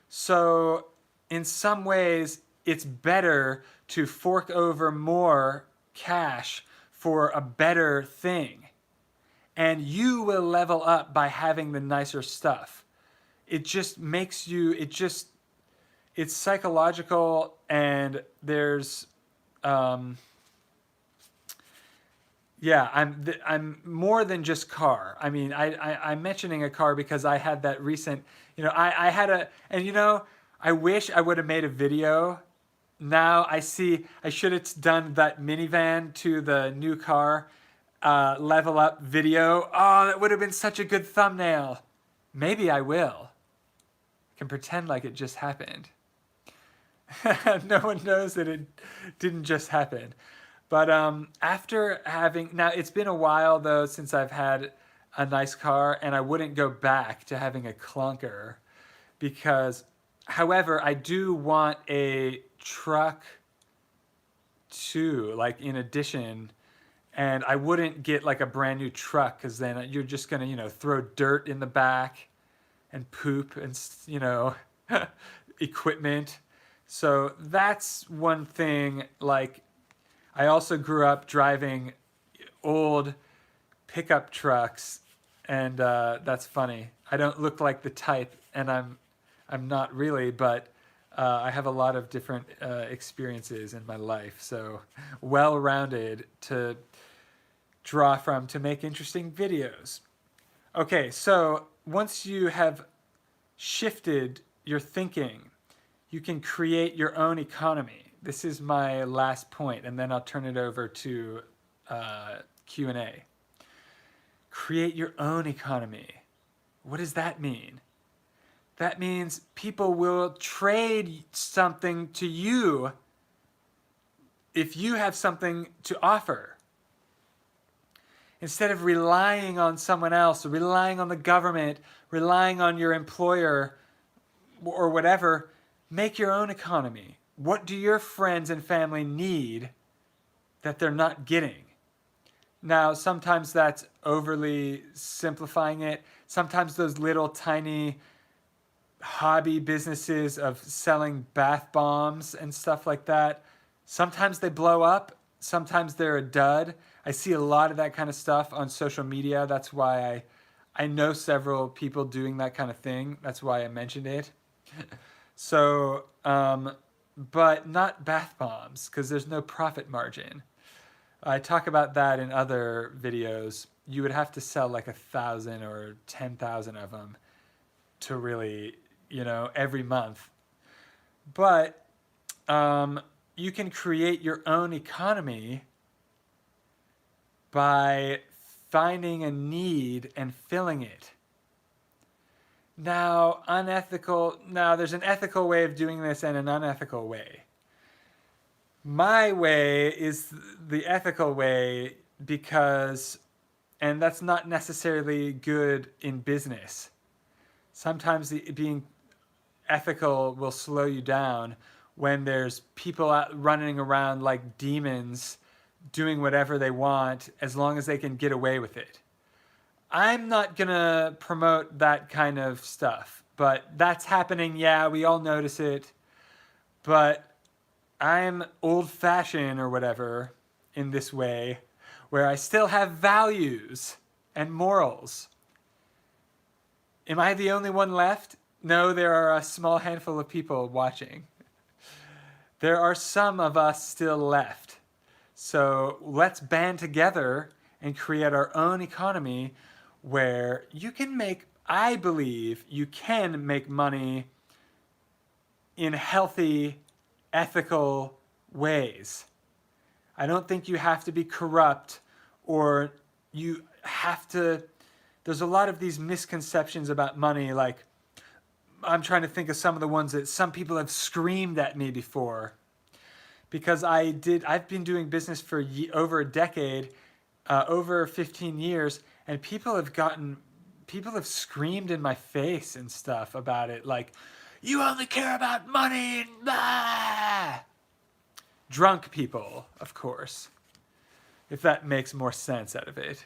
So in some ways, it's better to fork over more cash for a better thing. And you will level up by having the nicer stuff. It just makes you, it's psychological, and there's, yeah, I'm more than just car. I mean, I'm mentioning a car because I had that recent, I had I wish I would have made a video. Now I see I should have done that minivan to the new car level up video. Oh, that would have been such a good thumbnail. Maybe I will. I can pretend like it just happened. No one knows that it didn't just happen. But after having, now it's been a while though since I've had a nice car, and I wouldn't go back to having a clunker because, however, I do want a truck too, like in addition. And I wouldn't get like a brand new truck because then you're just going to, throw dirt in the back and poop and, equipment. So that's one thing. Like, I also grew up driving old pickup trucks, and that's funny. I don't look like the type, and I'm not really, but I have a lot of different experiences in my life. So well-rounded to draw from to make interesting videos. Okay, so once you have shifted your thinking, you can create your own economy. This is my last point, and then I'll turn it over to Q&A. Create your own economy. What does that mean? That means people will trade something to you if you have something to offer. Instead of relying on someone else, relying on the government, relying on your employer or whatever, make your own economy. What do your friends and family need that they're not getting? Now, sometimes that's overly simplifying it. Sometimes those little tiny hobby businesses of selling bath bombs and stuff like that, sometimes they blow up. Sometimes they're a dud. I see a lot of that kind of stuff on social media. That's why I know several people doing that kind of thing. That's why I mentioned it. So, but not bath bombs, because there's no profit margin. I talk about that in other videos. You would have to sell like 1,000 or 10,000 of them to really, every month. But you can create your own economy by finding a need and filling it. Now, there's an ethical way of doing this and an unethical way. My way is the ethical way because, and that's not necessarily good in business. Sometimes being ethical will slow you down when there's people out running around like demons doing whatever they want as long as they can get away with it. I'm not going to promote that kind of stuff, but that's happening. Yeah, we all notice it. But I'm old-fashioned or whatever in this way where I still have values and morals. Am I the only one left? No, there are a small handful of people watching. There are some of us still left. So let's band together and create our own economy where you can make, I believe you can make money in healthy, ethical ways. I don't think you have to be corrupt or you have to there's a lot of these misconceptions about money. Like, I'm trying to think of some of the ones that some people have screamed at me before, because I've been doing business for over a decade, over 15 years, and people have screamed in my face and stuff about it, like, you only care about money and blah. Drunk people, of course, if that makes more sense out of it.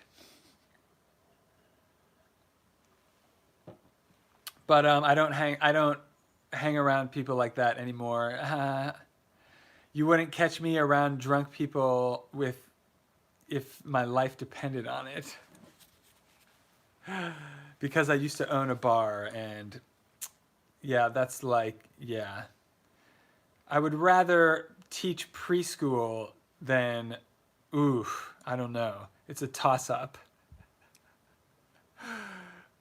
But I don't hang around people like that anymore. You wouldn't catch me around drunk people if my life depended on it. Because I used to own a bar, and yeah, that's like, yeah. I would rather teach preschool than, I don't know. It's a toss-up.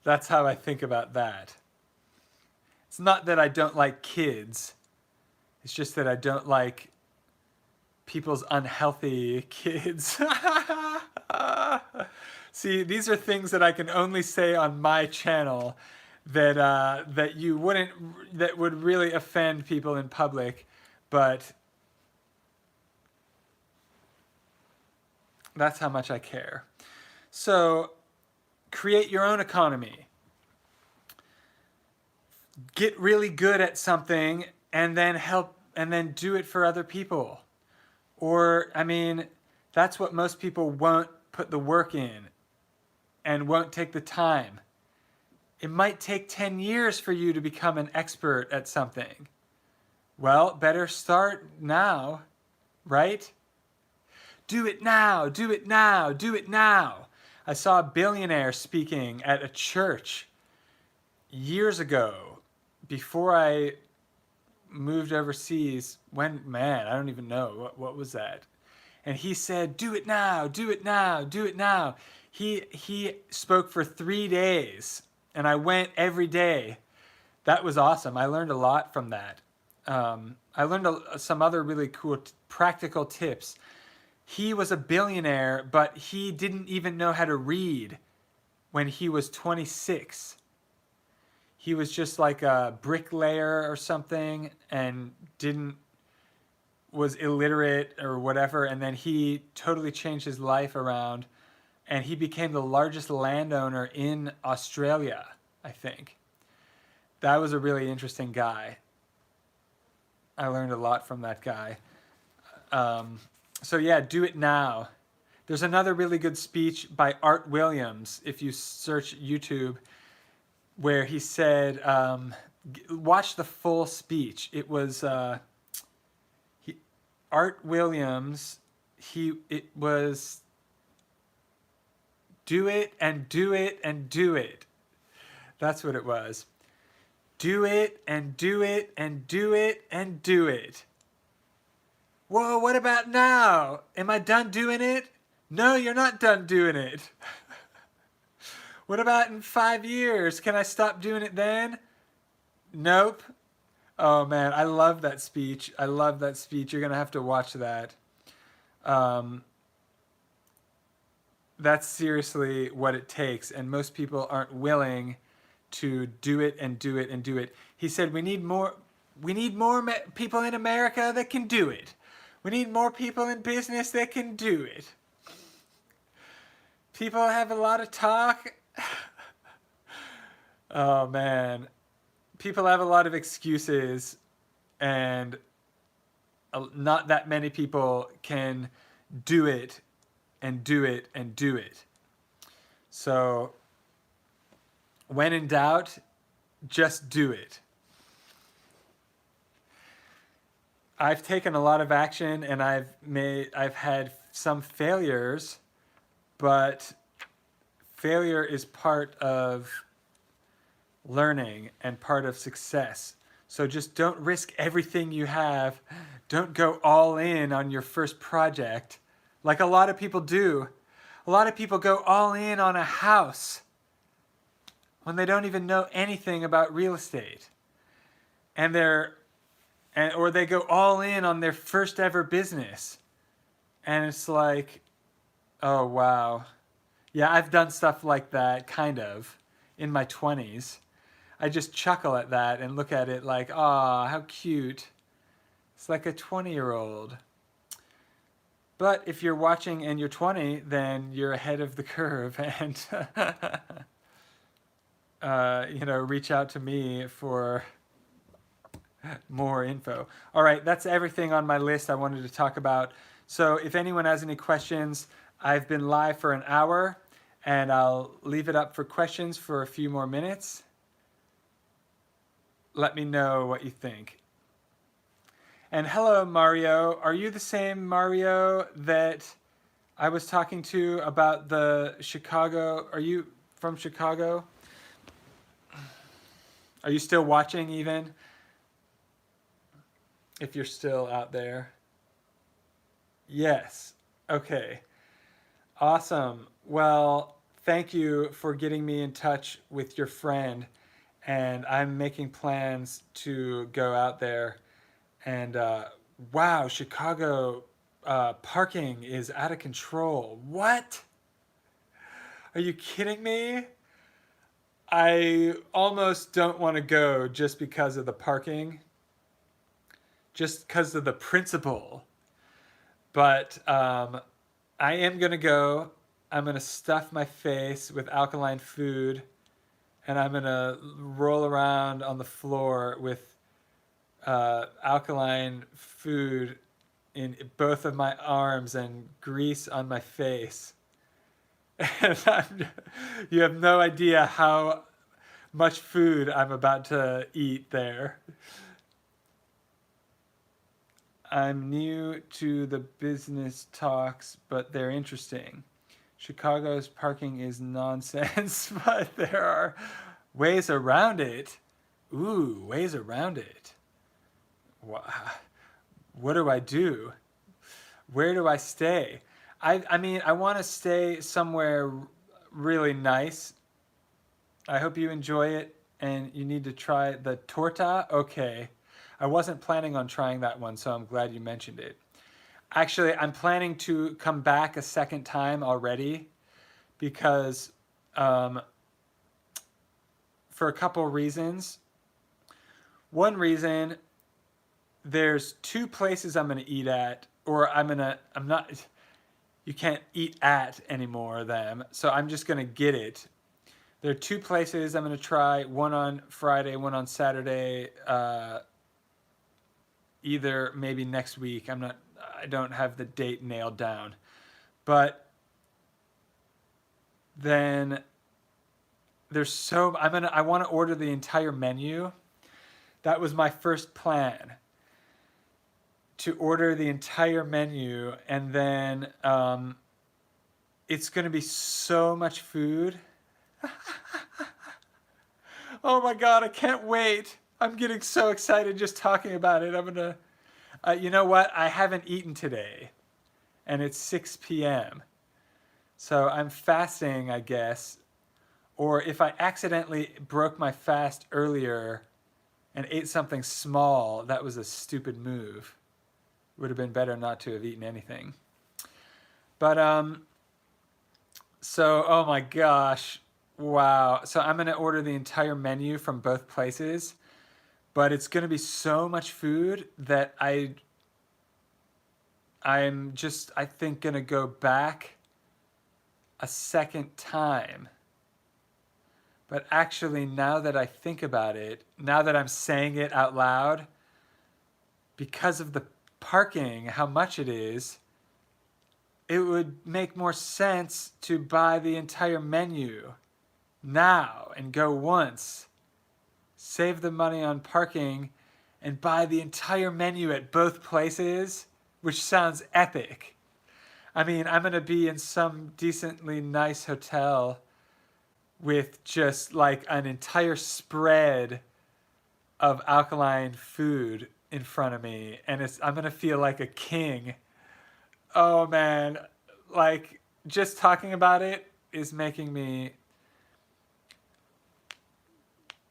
That's how I think about that. It's not that I don't like kids. It's just that I don't like people's unhealthy kids. See, these are things that I can only say on my channel that would really offend people in public, but that's how much I care. So, create your own economy. Get really good at something and then do it for other people. Or, I mean, that's what most people won't put the work in and won't take the time. It might take 10 years for you to become an expert at something. Well, better start now, right? Do it now, do it now, do it now. I saw a billionaire speaking at a church years ago, before I moved overseas. I don't even know. What was that? And he said, do it now, do it now, do it now. He spoke for 3 days, and I went every day. That was awesome. I learned a lot from that. I learned some other really cool practical tips. He was a billionaire, but he didn't even know how to read when he was 26. He was just like a bricklayer or something, and was illiterate or whatever, and then he totally changed his life around, and he became the largest landowner in Australia, I think. That was a really interesting guy. I learned a lot from that guy. So yeah, do it now. There's another really good speech by Art Williams, if you search YouTube, where he said, watch the full speech. It was Art Williams. It was do it and do it and do it. That's what it was. Do it and do it and do it and do it. Whoa, what about now? Am I done doing it? No, you're not done doing it. What about in 5 years? Can I stop doing it then? Nope. Oh man, I love that speech. I love that speech. You're going to have to watch that. That's seriously what it takes, and most people aren't willing to do it and do it and do it. He said, we need more people in America that can do it. We need more people in business that can do it. People have a lot of talk. Oh man. People have a lot of excuses, and not that many people can do it and do it and do it. So when in doubt, just do it. I've taken a lot of action, and I've had some failures, but failure is part of learning and part of success. So just don't risk everything you have. Don't go all in on your first project like a lot of people do. A lot of people go all in on a house when they don't even know anything about real estate. Or they go all in on their first ever business. And it's like, oh wow, Yeah, I've done stuff like that, kind of, in my 20s. I just chuckle at that and look at it like, ah, how cute. It's like a 20-year-old. But if you're watching and you're 20, then you're ahead of the curve and, reach out to me for more info. All right, that's everything on my list I wanted to talk about. So if anyone has any questions, I've been live for an hour and I'll leave it up for questions for a few more minutes. Let me know what you think. And hello, Mario. Are you the same Mario that I was talking to about the Chicago? Are you from Chicago? Are you still watching even? If you're still out there. Yes. Okay. Awesome. Well, thank you for getting me in touch with your friend. And I'm making plans to go out there. And wow, Chicago parking is out of control. What? Are you kidding me? I almost don't want to go just because of the parking, just because of the principle. But I am going to go. I'm going to stuff my face with alkaline food, and I'm going to roll around on the floor with alkaline food in both of my arms and grease on my face. And you have no idea how much food I'm about to eat there. I'm new to the business talks, but they're interesting. Chicago's parking is nonsense, but there are ways around it. Ooh, ways around it. What do I do? Where do I stay? I mean, I want to stay somewhere really nice. I hope you enjoy it and you need to try the torta. Okay. I wasn't planning on trying that one, so I'm glad you mentioned it. Actually, I'm planning to come back a second time already because for a couple reasons. One reason, there's two places I'm going to eat at, or you can't eat at anymore them, so I'm just going to get it. There are two places I'm going to try, one on Friday, one on Saturday, either maybe next week. I don't have the date nailed down. But then I want to order the entire menu. That was my first plan, to order the entire menu, and then it's going to be so much food. Oh my God, I can't wait. I'm getting so excited just talking about it. I'm going to, you know what? I haven't eaten today, and it's 6 p.m. So I'm fasting, I guess. Or if I accidentally broke my fast earlier and ate something small, that was a stupid move. Would have been better not to have eaten anything. But, so, oh my gosh. Wow. So I'm going to order the entire menu from both places, but it's going to be so much food that I'm just, I think, going to go back a second time. But actually, now that I think about it, now that I'm saying it out loud, because of the parking, how much it is, it would make more sense to buy the entire menu now and go once, save the money on parking, and buy the entire menu at both places, which sounds epic. I mean, I'm going to be in some decently nice hotel with just like an entire spread of alkaline food in front of me, and I'm going to feel like a king. Oh man, like just talking about it is making me.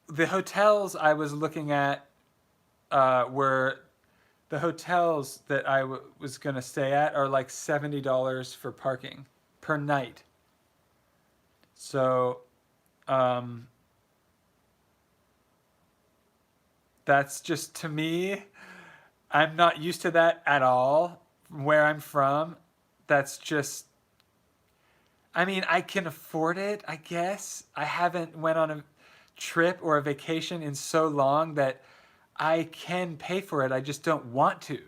The hotels I was looking at were the hotels that I was going to stay at are like $70 for parking per night. So um, that's just, to me, I'm not used to that at all where I'm from. That's just, I mean, I can afford it, I guess. I haven't went on a trip or a vacation in so long that I can pay for it. I just don't want to.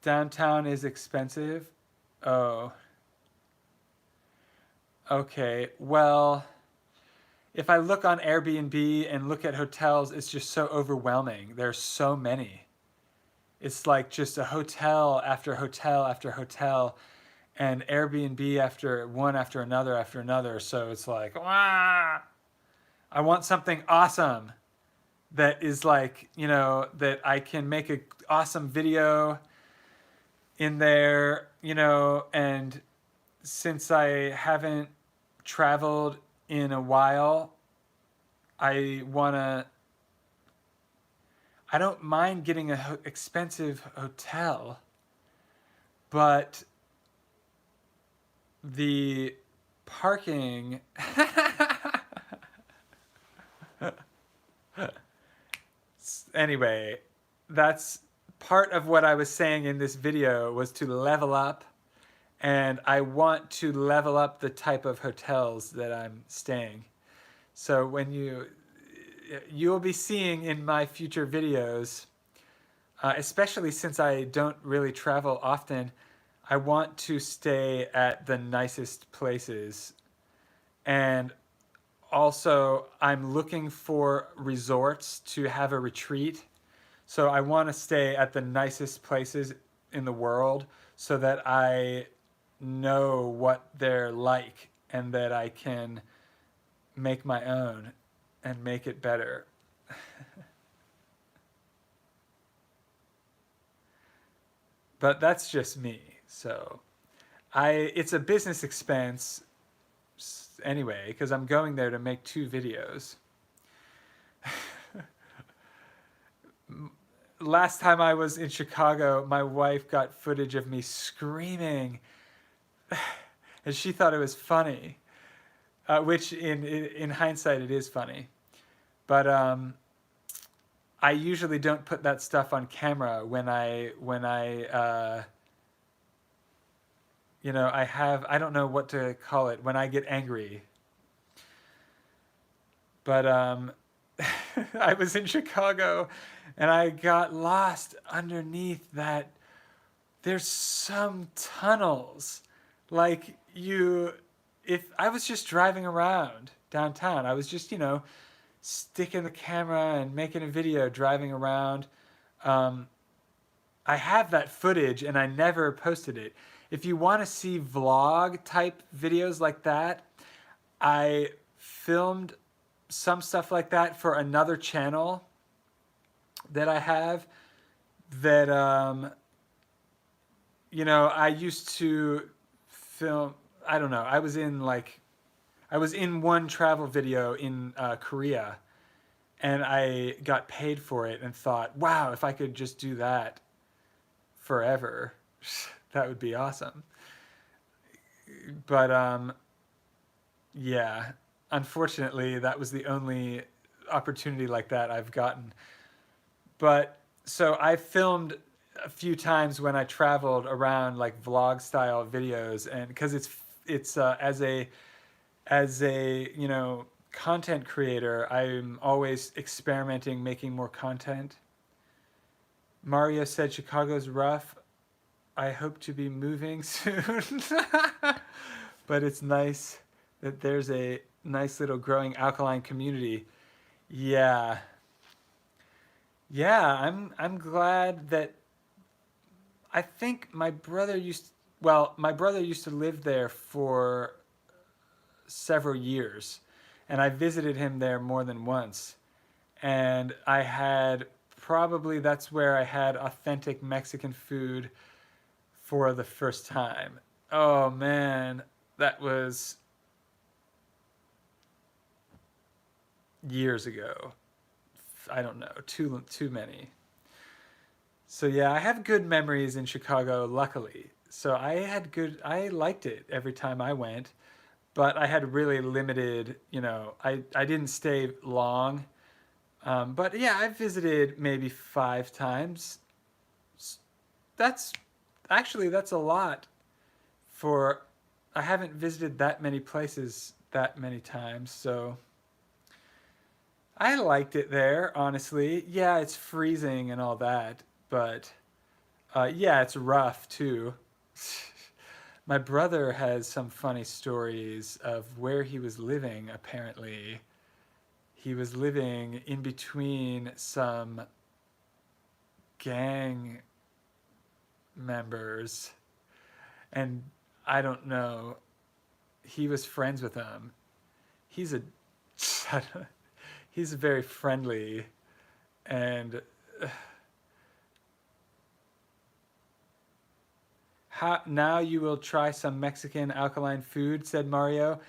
Downtown is expensive. Oh, okay. Well, if I look on Airbnb and look at hotels, it's just so overwhelming. There's so many. It's like just a hotel after hotel after hotel, and Airbnb after one after another after another. So it's like, ah, I want something awesome that is like, that I can make a awesome video in there, and since I haven't traveled in a while, I want to I don't mind getting a expensive hotel, but the parking anyway, that's part of what I was saying in this video, was to level up, and I want to level up the type of hotels that I'm staying. So when you'll be seeing in my future videos, especially since I don't really travel often, I want to stay at the nicest places. And also, I'm looking for resorts to have a retreat. So I want to stay at the nicest places in the world so that I know what they're like and that I can make my own and make it better. But that's just me. So it's a business expense anyway, because I'm going there to make 2 videos. Last time I was in Chicago, my wife got footage of me screaming, and she thought it was funny, which in hindsight it is funny. But I usually don't put that stuff on camera I don't know what to call it, when I get angry. But I was in Chicago and I got lost underneath that. There's some tunnels. Like, if I was just driving around downtown, I was just, sticking the camera and making a video driving around. Um, I have that footage and I never posted it. If you want to see vlog type videos like that, I filmed some stuff like that for another channel that I have that I used to film. I don't know. I was in one travel video in Korea, and I got paid for it and thought, wow, if I could just do that forever, that would be awesome. But yeah, unfortunately, that was the only opportunity like that I've gotten. But so I filmed a few times when I traveled around, like vlog style videos, and because it's as a content creator, I'm always experimenting, making more content. Mario said Chicago's rough. I hope to be moving soon. But it's nice that there's a nice little growing alkaline community. Yeah. Yeah, I'm glad that I think my brother used to live there for several years, and I visited him there more than once. And that's where I had authentic Mexican food for the first time. Oh man, that was years ago. I don't know, too many. So yeah, I have good memories in Chicago, luckily. So I liked it every time I went, but I had really limited, I didn't stay long. But yeah, I visited maybe 5 times. That's that's a lot for, I haven't visited that many places that many times. So I liked it there, honestly. Yeah, it's freezing and all that, but yeah, it's rough too. My brother has some funny stories of where he was living, apparently. He was living in between some gang members, and I don't know, he was friends with them. He's a he's very friendly, and how now you will try some Mexican alkaline food, said Mario.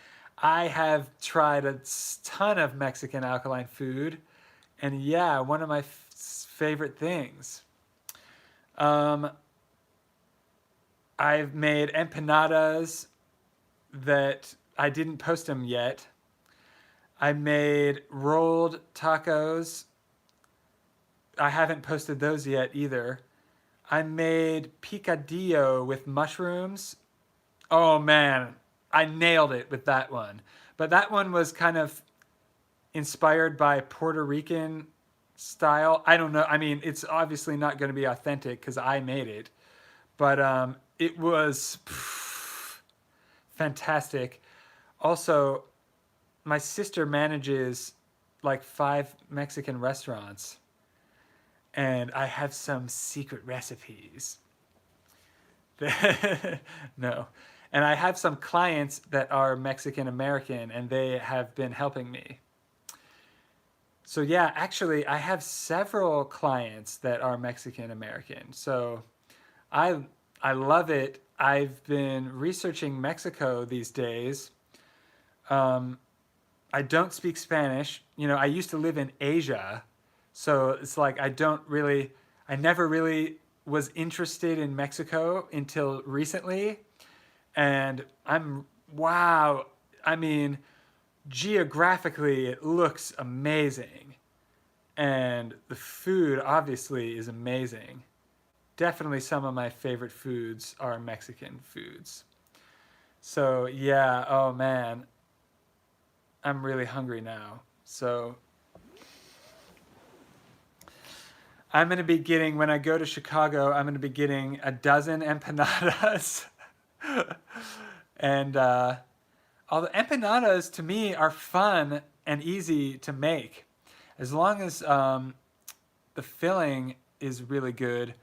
I have tried a ton of Mexican alkaline food, and yeah, one of my favorite things. Um, I've made empanadas that I didn't post them yet. I made rolled tacos. I haven't posted those yet either. I made picadillo with mushrooms. Oh man, I nailed it with that one. But that one was kind of inspired by Puerto Rican style. I don't know. I mean, it's obviously not going to be authentic because I made it, but it was fantastic. Also, my sister manages like 5 Mexican restaurants, and I have some secret recipes. No. And I have some clients that are Mexican American, and they have been helping me. So yeah, actually, I have several clients that are Mexican American. So I I love it. I've been researching Mexico these days. Um, I don't speak Spanish. I used to live in Asia, so it's like I never really was interested in Mexico until recently. And wow, I mean, geographically, it looks amazing. And the food obviously is amazing. Definitely some of my favorite foods are Mexican foods. So, yeah, oh man, I'm really hungry now. So, I'm going to be getting, when I go to Chicago, I'm going to be getting a dozen empanadas. And all the empanadas to me are fun and easy to make. As long as the filling is really good.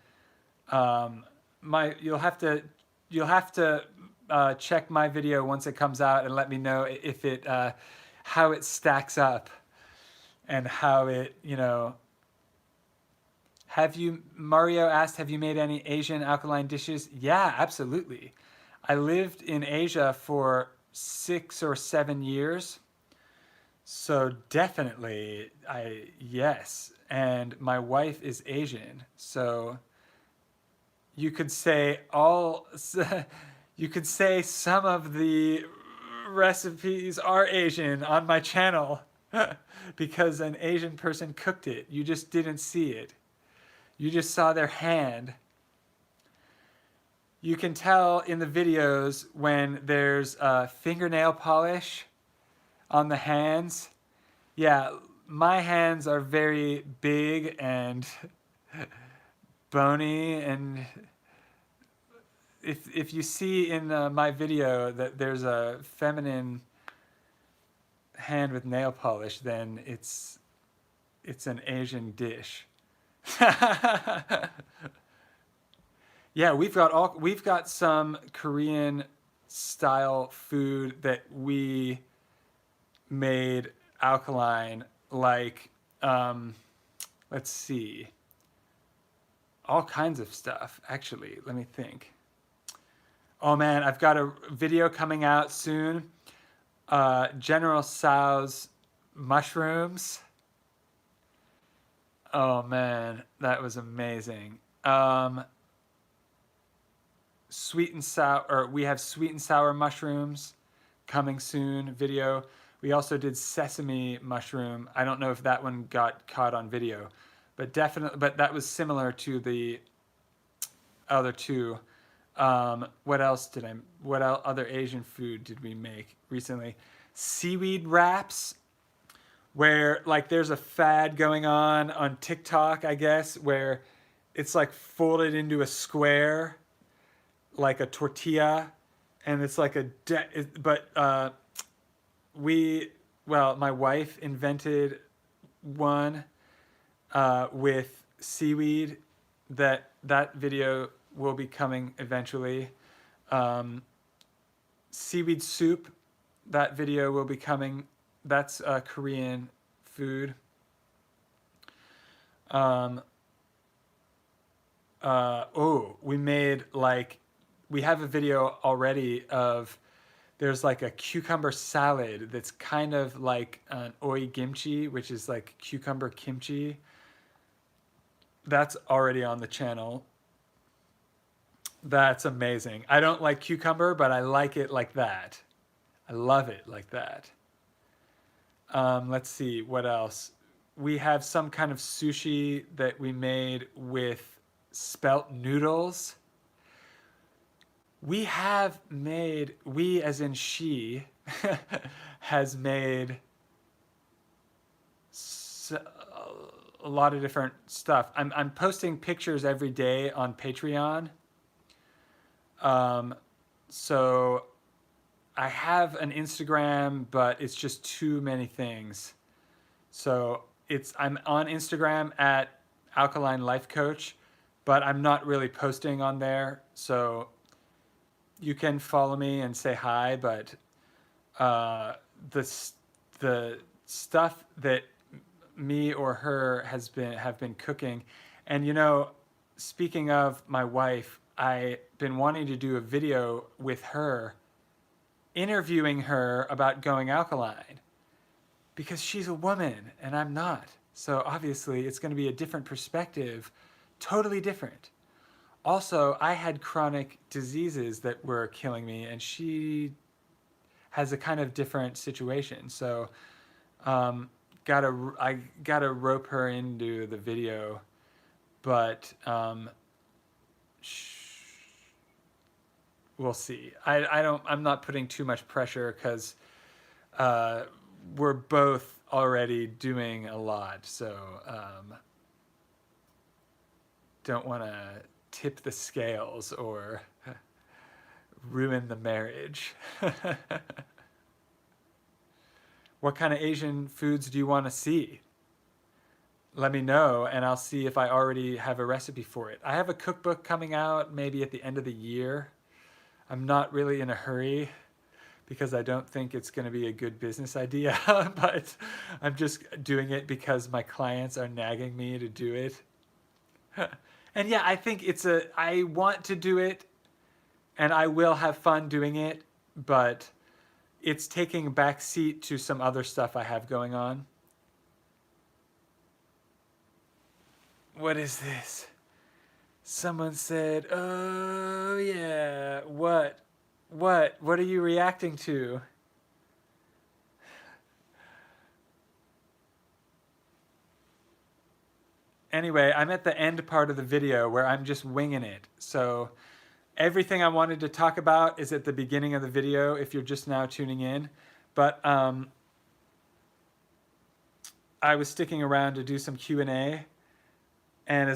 You'll have to check my video once it comes out and let me know if it how it stacks up, and how it Have you, Mario asked, have you made any Asian alkaline dishes? Yeah, absolutely. I lived in Asia for 6 or 7 years. So definitely, yes. And my wife is Asian. So you could say you could say some of the recipes are Asian on my channel because an Asian person cooked it. You just didn't see it. You just saw their hand. You can tell in the videos when there's fingernail polish on the hands. Yeah, my hands are very big and bony, and if you see in my video that there's a feminine hand with nail polish, then it's an Asian dish. Yeah, we've got some Korean style food that we made alkaline, like let's see, all kinds of stuff. Actually, let me think. Oh man, I've got a video coming out soon. General Tso's mushrooms. Oh man, that was amazing. sweet and sour, or we have sweet and sour mushrooms coming soon video. We also did sesame mushroom. I don't know if that one got caught on video, but definitely, but that was similar to the other two. What else did what other Asian food did we make recently? Seaweed wraps, where like there's a fad going on TikTok, I guess, where it's like folded into a square, like a tortilla, and it's like my wife invented one with seaweed. That video will be coming eventually. Seaweed soup, that video will be coming. That's Korean food. We have a video already of, there's like a cucumber salad that's kind of like an oi kimchi, which is like cucumber kimchi. That's already on the channel. That's amazing. I don't like cucumber, but I like it like that. I love it like that. Let's see, what else? We have some kind of sushi that we made with spelt noodles. We as in she, has made a lot of different stuff. I'm posting pictures every day on Patreon. So I have an Instagram, but it's just too many things. So I'm on Instagram at Alkaline Life Coach, but I'm not really posting on there. So you can follow me and say hi, but the stuff that me or her have been cooking, and speaking of my wife, I've been wanting to do a video with her, interviewing her about going alkaline, because she's a woman and I'm not. So obviously it's going to be a different perspective, totally different. Also, I had chronic diseases that were killing me, and she has a kind of different situation. So I gotta rope her into the video, but we'll see. I'm not putting too much pressure, because we're both already doing a lot. So don't want to tip the scales or ruin the marriage. What kind of Asian foods do you want to see? Let me know, and I'll see if I already have a recipe for it. I have a cookbook coming out maybe at the end of the year. I'm not really in a hurry, because I don't think it's going to be a good business idea, but I'm just doing it because my clients are nagging me to do it. And yeah, I think I want to do it, and I will have fun doing it, but it's taking a back seat to some other stuff I have going on. What is this? Someone said, oh yeah, what are you reacting to? Anyway, I'm at the end part of the video where I'm just winging it. So everything I wanted to talk about is at the beginning of the video if you're just now tuning in. But I was sticking around to do some Q&A. And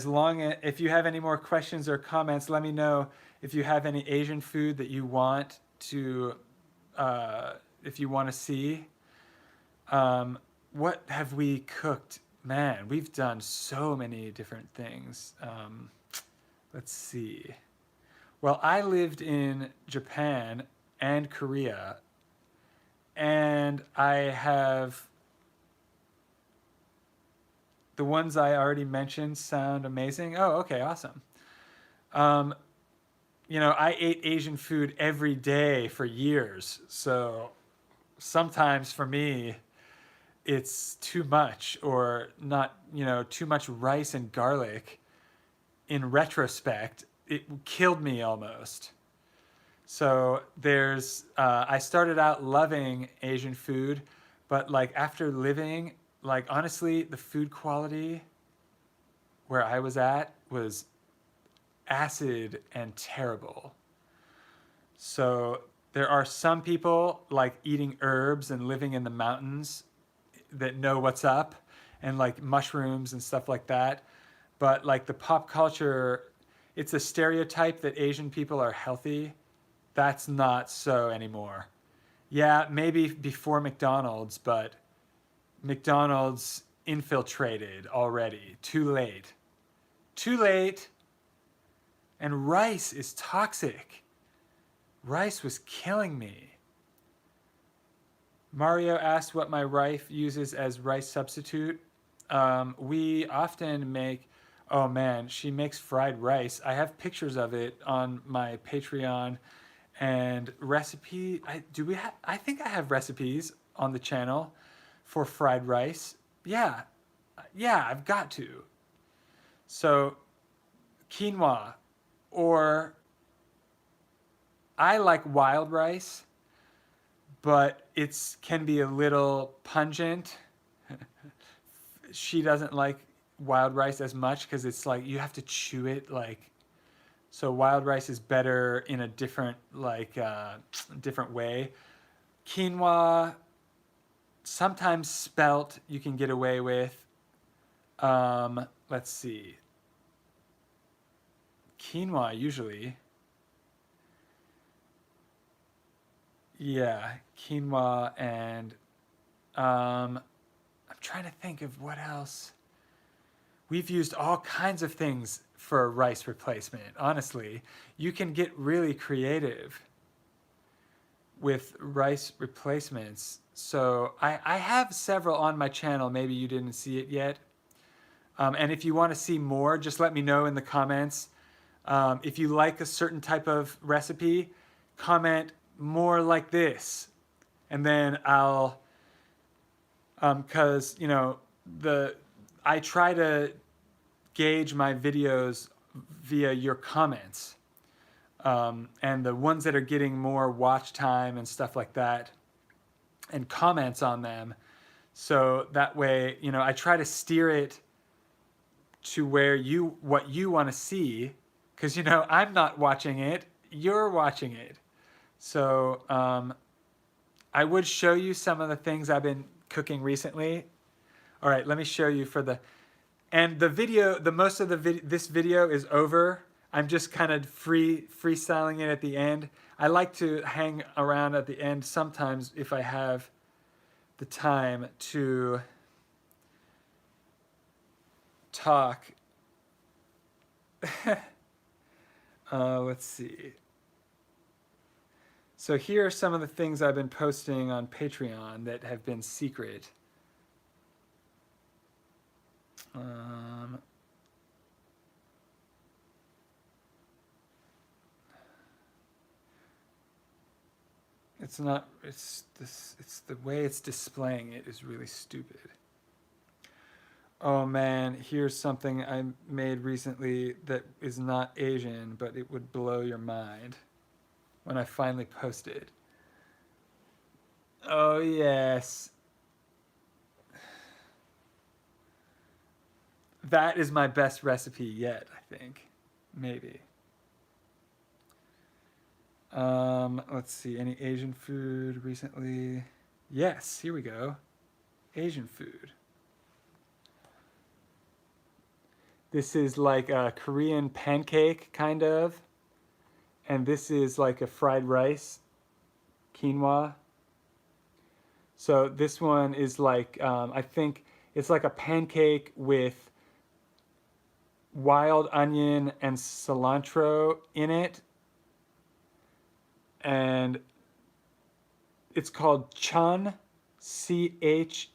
if you have any more questions or comments, let me know if you have any Asian food that you want to, if you want to see. What have we cooked? Man, we've done so many different things. Let's see. Well, I lived in Japan and Korea, and I have, the ones I already mentioned sound amazing. Oh, okay, awesome. I ate Asian food every day for years, so sometimes for me, it's too much, or not, too much rice and garlic. In retrospect, it killed me almost. So I started out loving Asian food, but like after living, like honestly, the food quality where I was at was acid and terrible. So there are some people like eating herbs and living in the mountains that know what's up, and like mushrooms and stuff like that. But like the pop culture, it's a stereotype that Asian people are healthy. That's not so anymore. Yeah, maybe before McDonald's, but McDonald's infiltrated already. Too late. Too late. And rice is toxic. Rice was killing me. Mario asked what my wife uses as rice substitute. We often make, oh man, she makes fried rice. I have pictures of it on my Patreon and recipe. I think I have recipes on the channel for fried rice. Yeah, I've got to. So quinoa, or I like wild rice, but it's can be a little pungent. She doesn't like wild rice as much because it's like you have to chew it like. So wild rice is better in a different different way. Quinoa, sometimes spelt you can get away with. Let's see. Quinoa usually. Yeah, quinoa and I'm trying to think of what else. We've used all kinds of things for a rice replacement. Honestly, you can get really creative with rice replacements. So I have several on my channel. Maybe you didn't see it yet. And if you want to see more, just let me know in the comments. If you like a certain type of recipe, comment more like this. And then I'll, cause I try to gauge my videos via your comments. And the ones that are getting more watch time and stuff like that, and comments on them. So that way, I try to steer it to where what you want to see, because I'm not watching it, you're watching it. So I would show you some of the things I've been cooking recently. All right, let me show you and the video, most of this video is over. I'm just kind of freestyling it at the end. I like to hang around at the end sometimes if I have the time to talk. Let's see. So here are some of the things I've been posting on Patreon that have been secret. It's the way it's displaying it is really stupid. Oh man, here's something I made recently that is not Asian, but it would blow your mind when I finally post it. Oh yes. That is my best recipe yet, I think. Maybe. Let's see, any Asian food recently? Yes, here we go. Asian food. This is like a Korean pancake, kind of. And this is like a fried rice, quinoa. So this one is like, I think it's like a pancake with wild onion and cilantro in it. And it's called chun, C-H-E-O-N.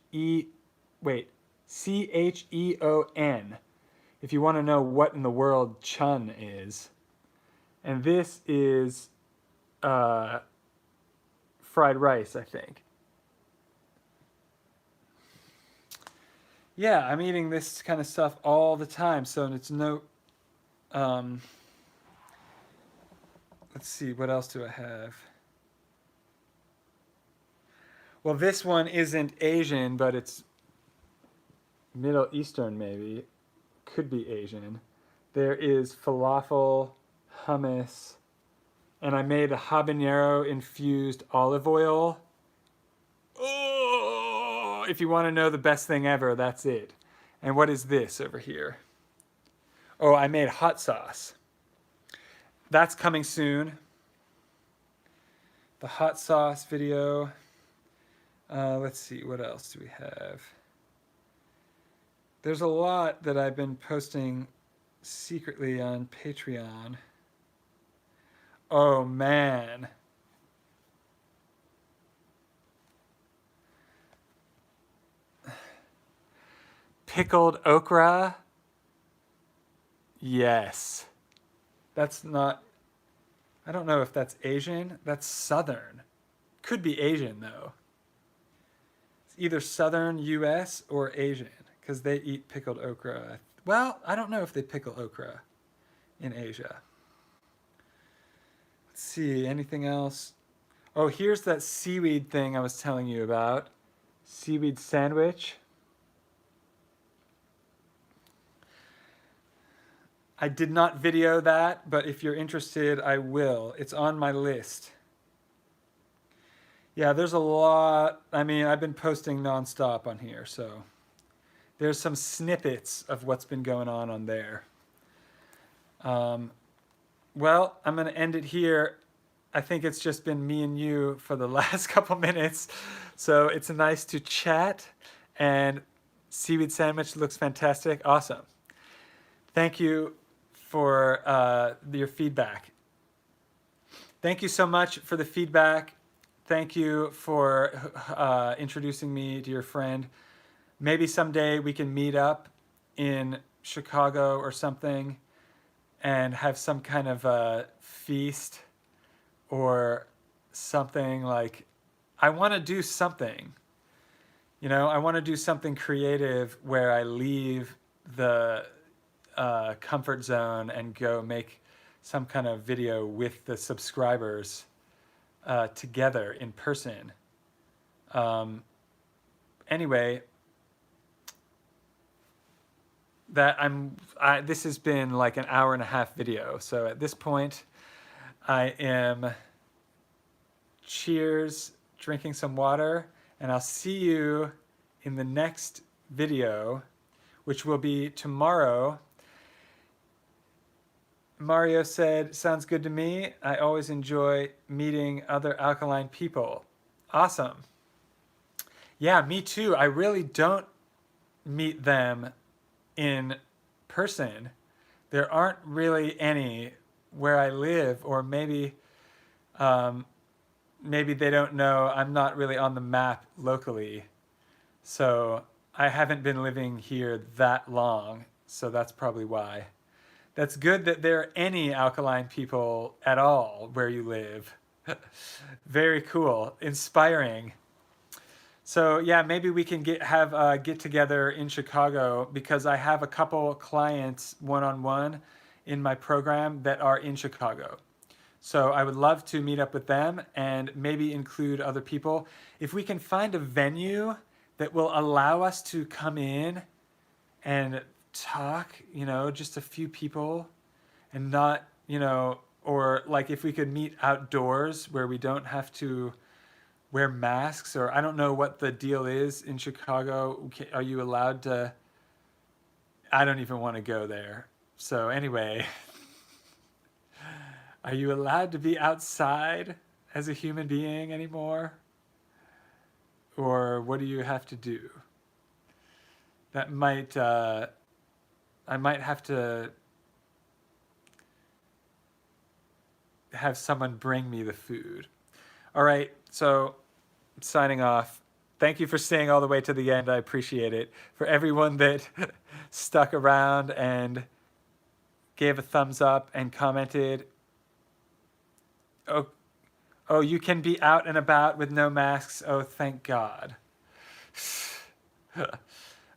If you want to know what in the world chun is. And this is fried rice, I think. Yeah, I'm eating this kind of stuff all the time, so it's no... Let's see, what else do I have? Well, this one isn't Asian, but it's Middle Eastern maybe. Could be Asian. There is falafel, hummus, and I made a habanero infused olive oil. Oh, if you want to know the best thing ever, that's it. And what is this over here? Oh, I made hot sauce. That's coming soon. The hot sauce video. Let's see, what else do we have? There's a lot that I've been posting secretly on Patreon. Oh, man. Pickled okra. Yes. That's not... I don't know if that's Asian. That's Southern. Could be Asian, though. It's either Southern U.S. or Asian, because they eat pickled okra. Well, I don't know if they pickle okra in Asia. Let's see, anything else? Oh, here's that seaweed thing I was telling you about. Seaweed sandwich. I did not video that, but if you're interested, I will. It's on my list. Yeah, there's a lot. I mean, I've been posting nonstop on here, so there's some snippets of what's been going on there. Well, I'm going to end it here. I think it's just been me and you for the last couple minutes, so it's nice to chat, and seaweed sandwich looks fantastic. Awesome. Thank you for your feedback. Thank you so much for the feedback. Thank you for introducing me to your friend. Maybe someday we can meet up in Chicago or something and have some kind of a feast or something. Like, I want to do something. You know, I want to do something creative where I leave the comfort zone and go make some kind of video with the subscribers together in person. Anyway, this has been like an hour and a half video. So at this point, I am drinking some water, and I'll see you in the next video, which will be tomorrow. Mario said, sounds good to me. I always enjoy meeting other alkaline people. Awesome. Yeah, me too. I really don't meet them in person. There aren't really any where I live, or maybe they don't know. I'm not really on the map locally. So I haven't been living here that long, so that's probably why. That's good that there are any alkaline people at all where you live. Very cool. Inspiring. So yeah, maybe we can have a get together in Chicago, because I have a couple clients one-on-one in my program that are in Chicago. So I would love to meet up with them and maybe include other people. If we can find a venue that will allow us to come in and talk, just a few people, and not, or like if we could meet outdoors where we don't have to wear masks, or I don't know what the deal is in Chicago. Are you allowed to? I don't even want to go there. So anyway, are you allowed to be outside as a human being anymore? Or what do you have to do? That might, I might have to have someone bring me the food. All right, so signing off. Thank you for staying all the way to the end. I appreciate it. For everyone that stuck around and gave a thumbs up and commented. Oh, you can be out and about with no masks. Oh, thank God.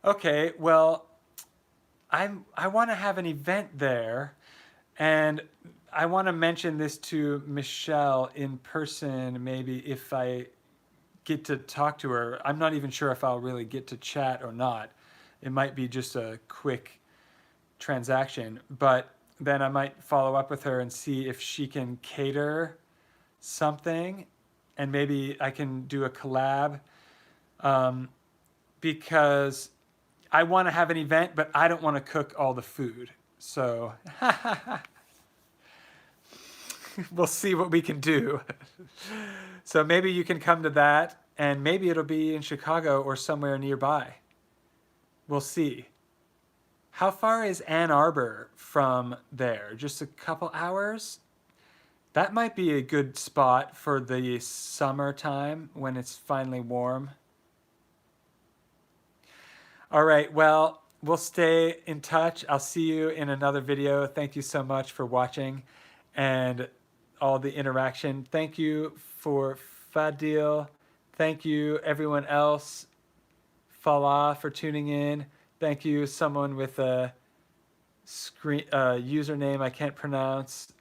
Okay, well, I want to have an event there, and I want to mention this to Michelle in person, maybe if I get to talk to her. I'm not even sure if I'll really get to chat or not. It might be just a quick transaction, but then I might follow up with her and see if she can cater something, and maybe I can do a collab, because I want to have an event, but I don't want to cook all the food. So we'll see what we can do. So maybe you can come to that, and maybe it'll be in Chicago or somewhere nearby. We'll see. How far is Ann Arbor from there? Just a couple hours? That might be a good spot for the summertime when it's finally warm. All right, well, we'll stay in touch. I'll see you in another video. Thank you so much for watching and all the interaction. Thank you for Fadil. Thank you, everyone else. Falah for tuning in. Thank you, someone with a username I can't pronounce.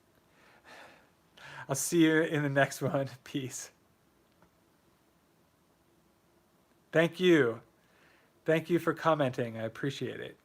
I'll see you in the next one. Peace. Thank you. Thank you for commenting. I appreciate it.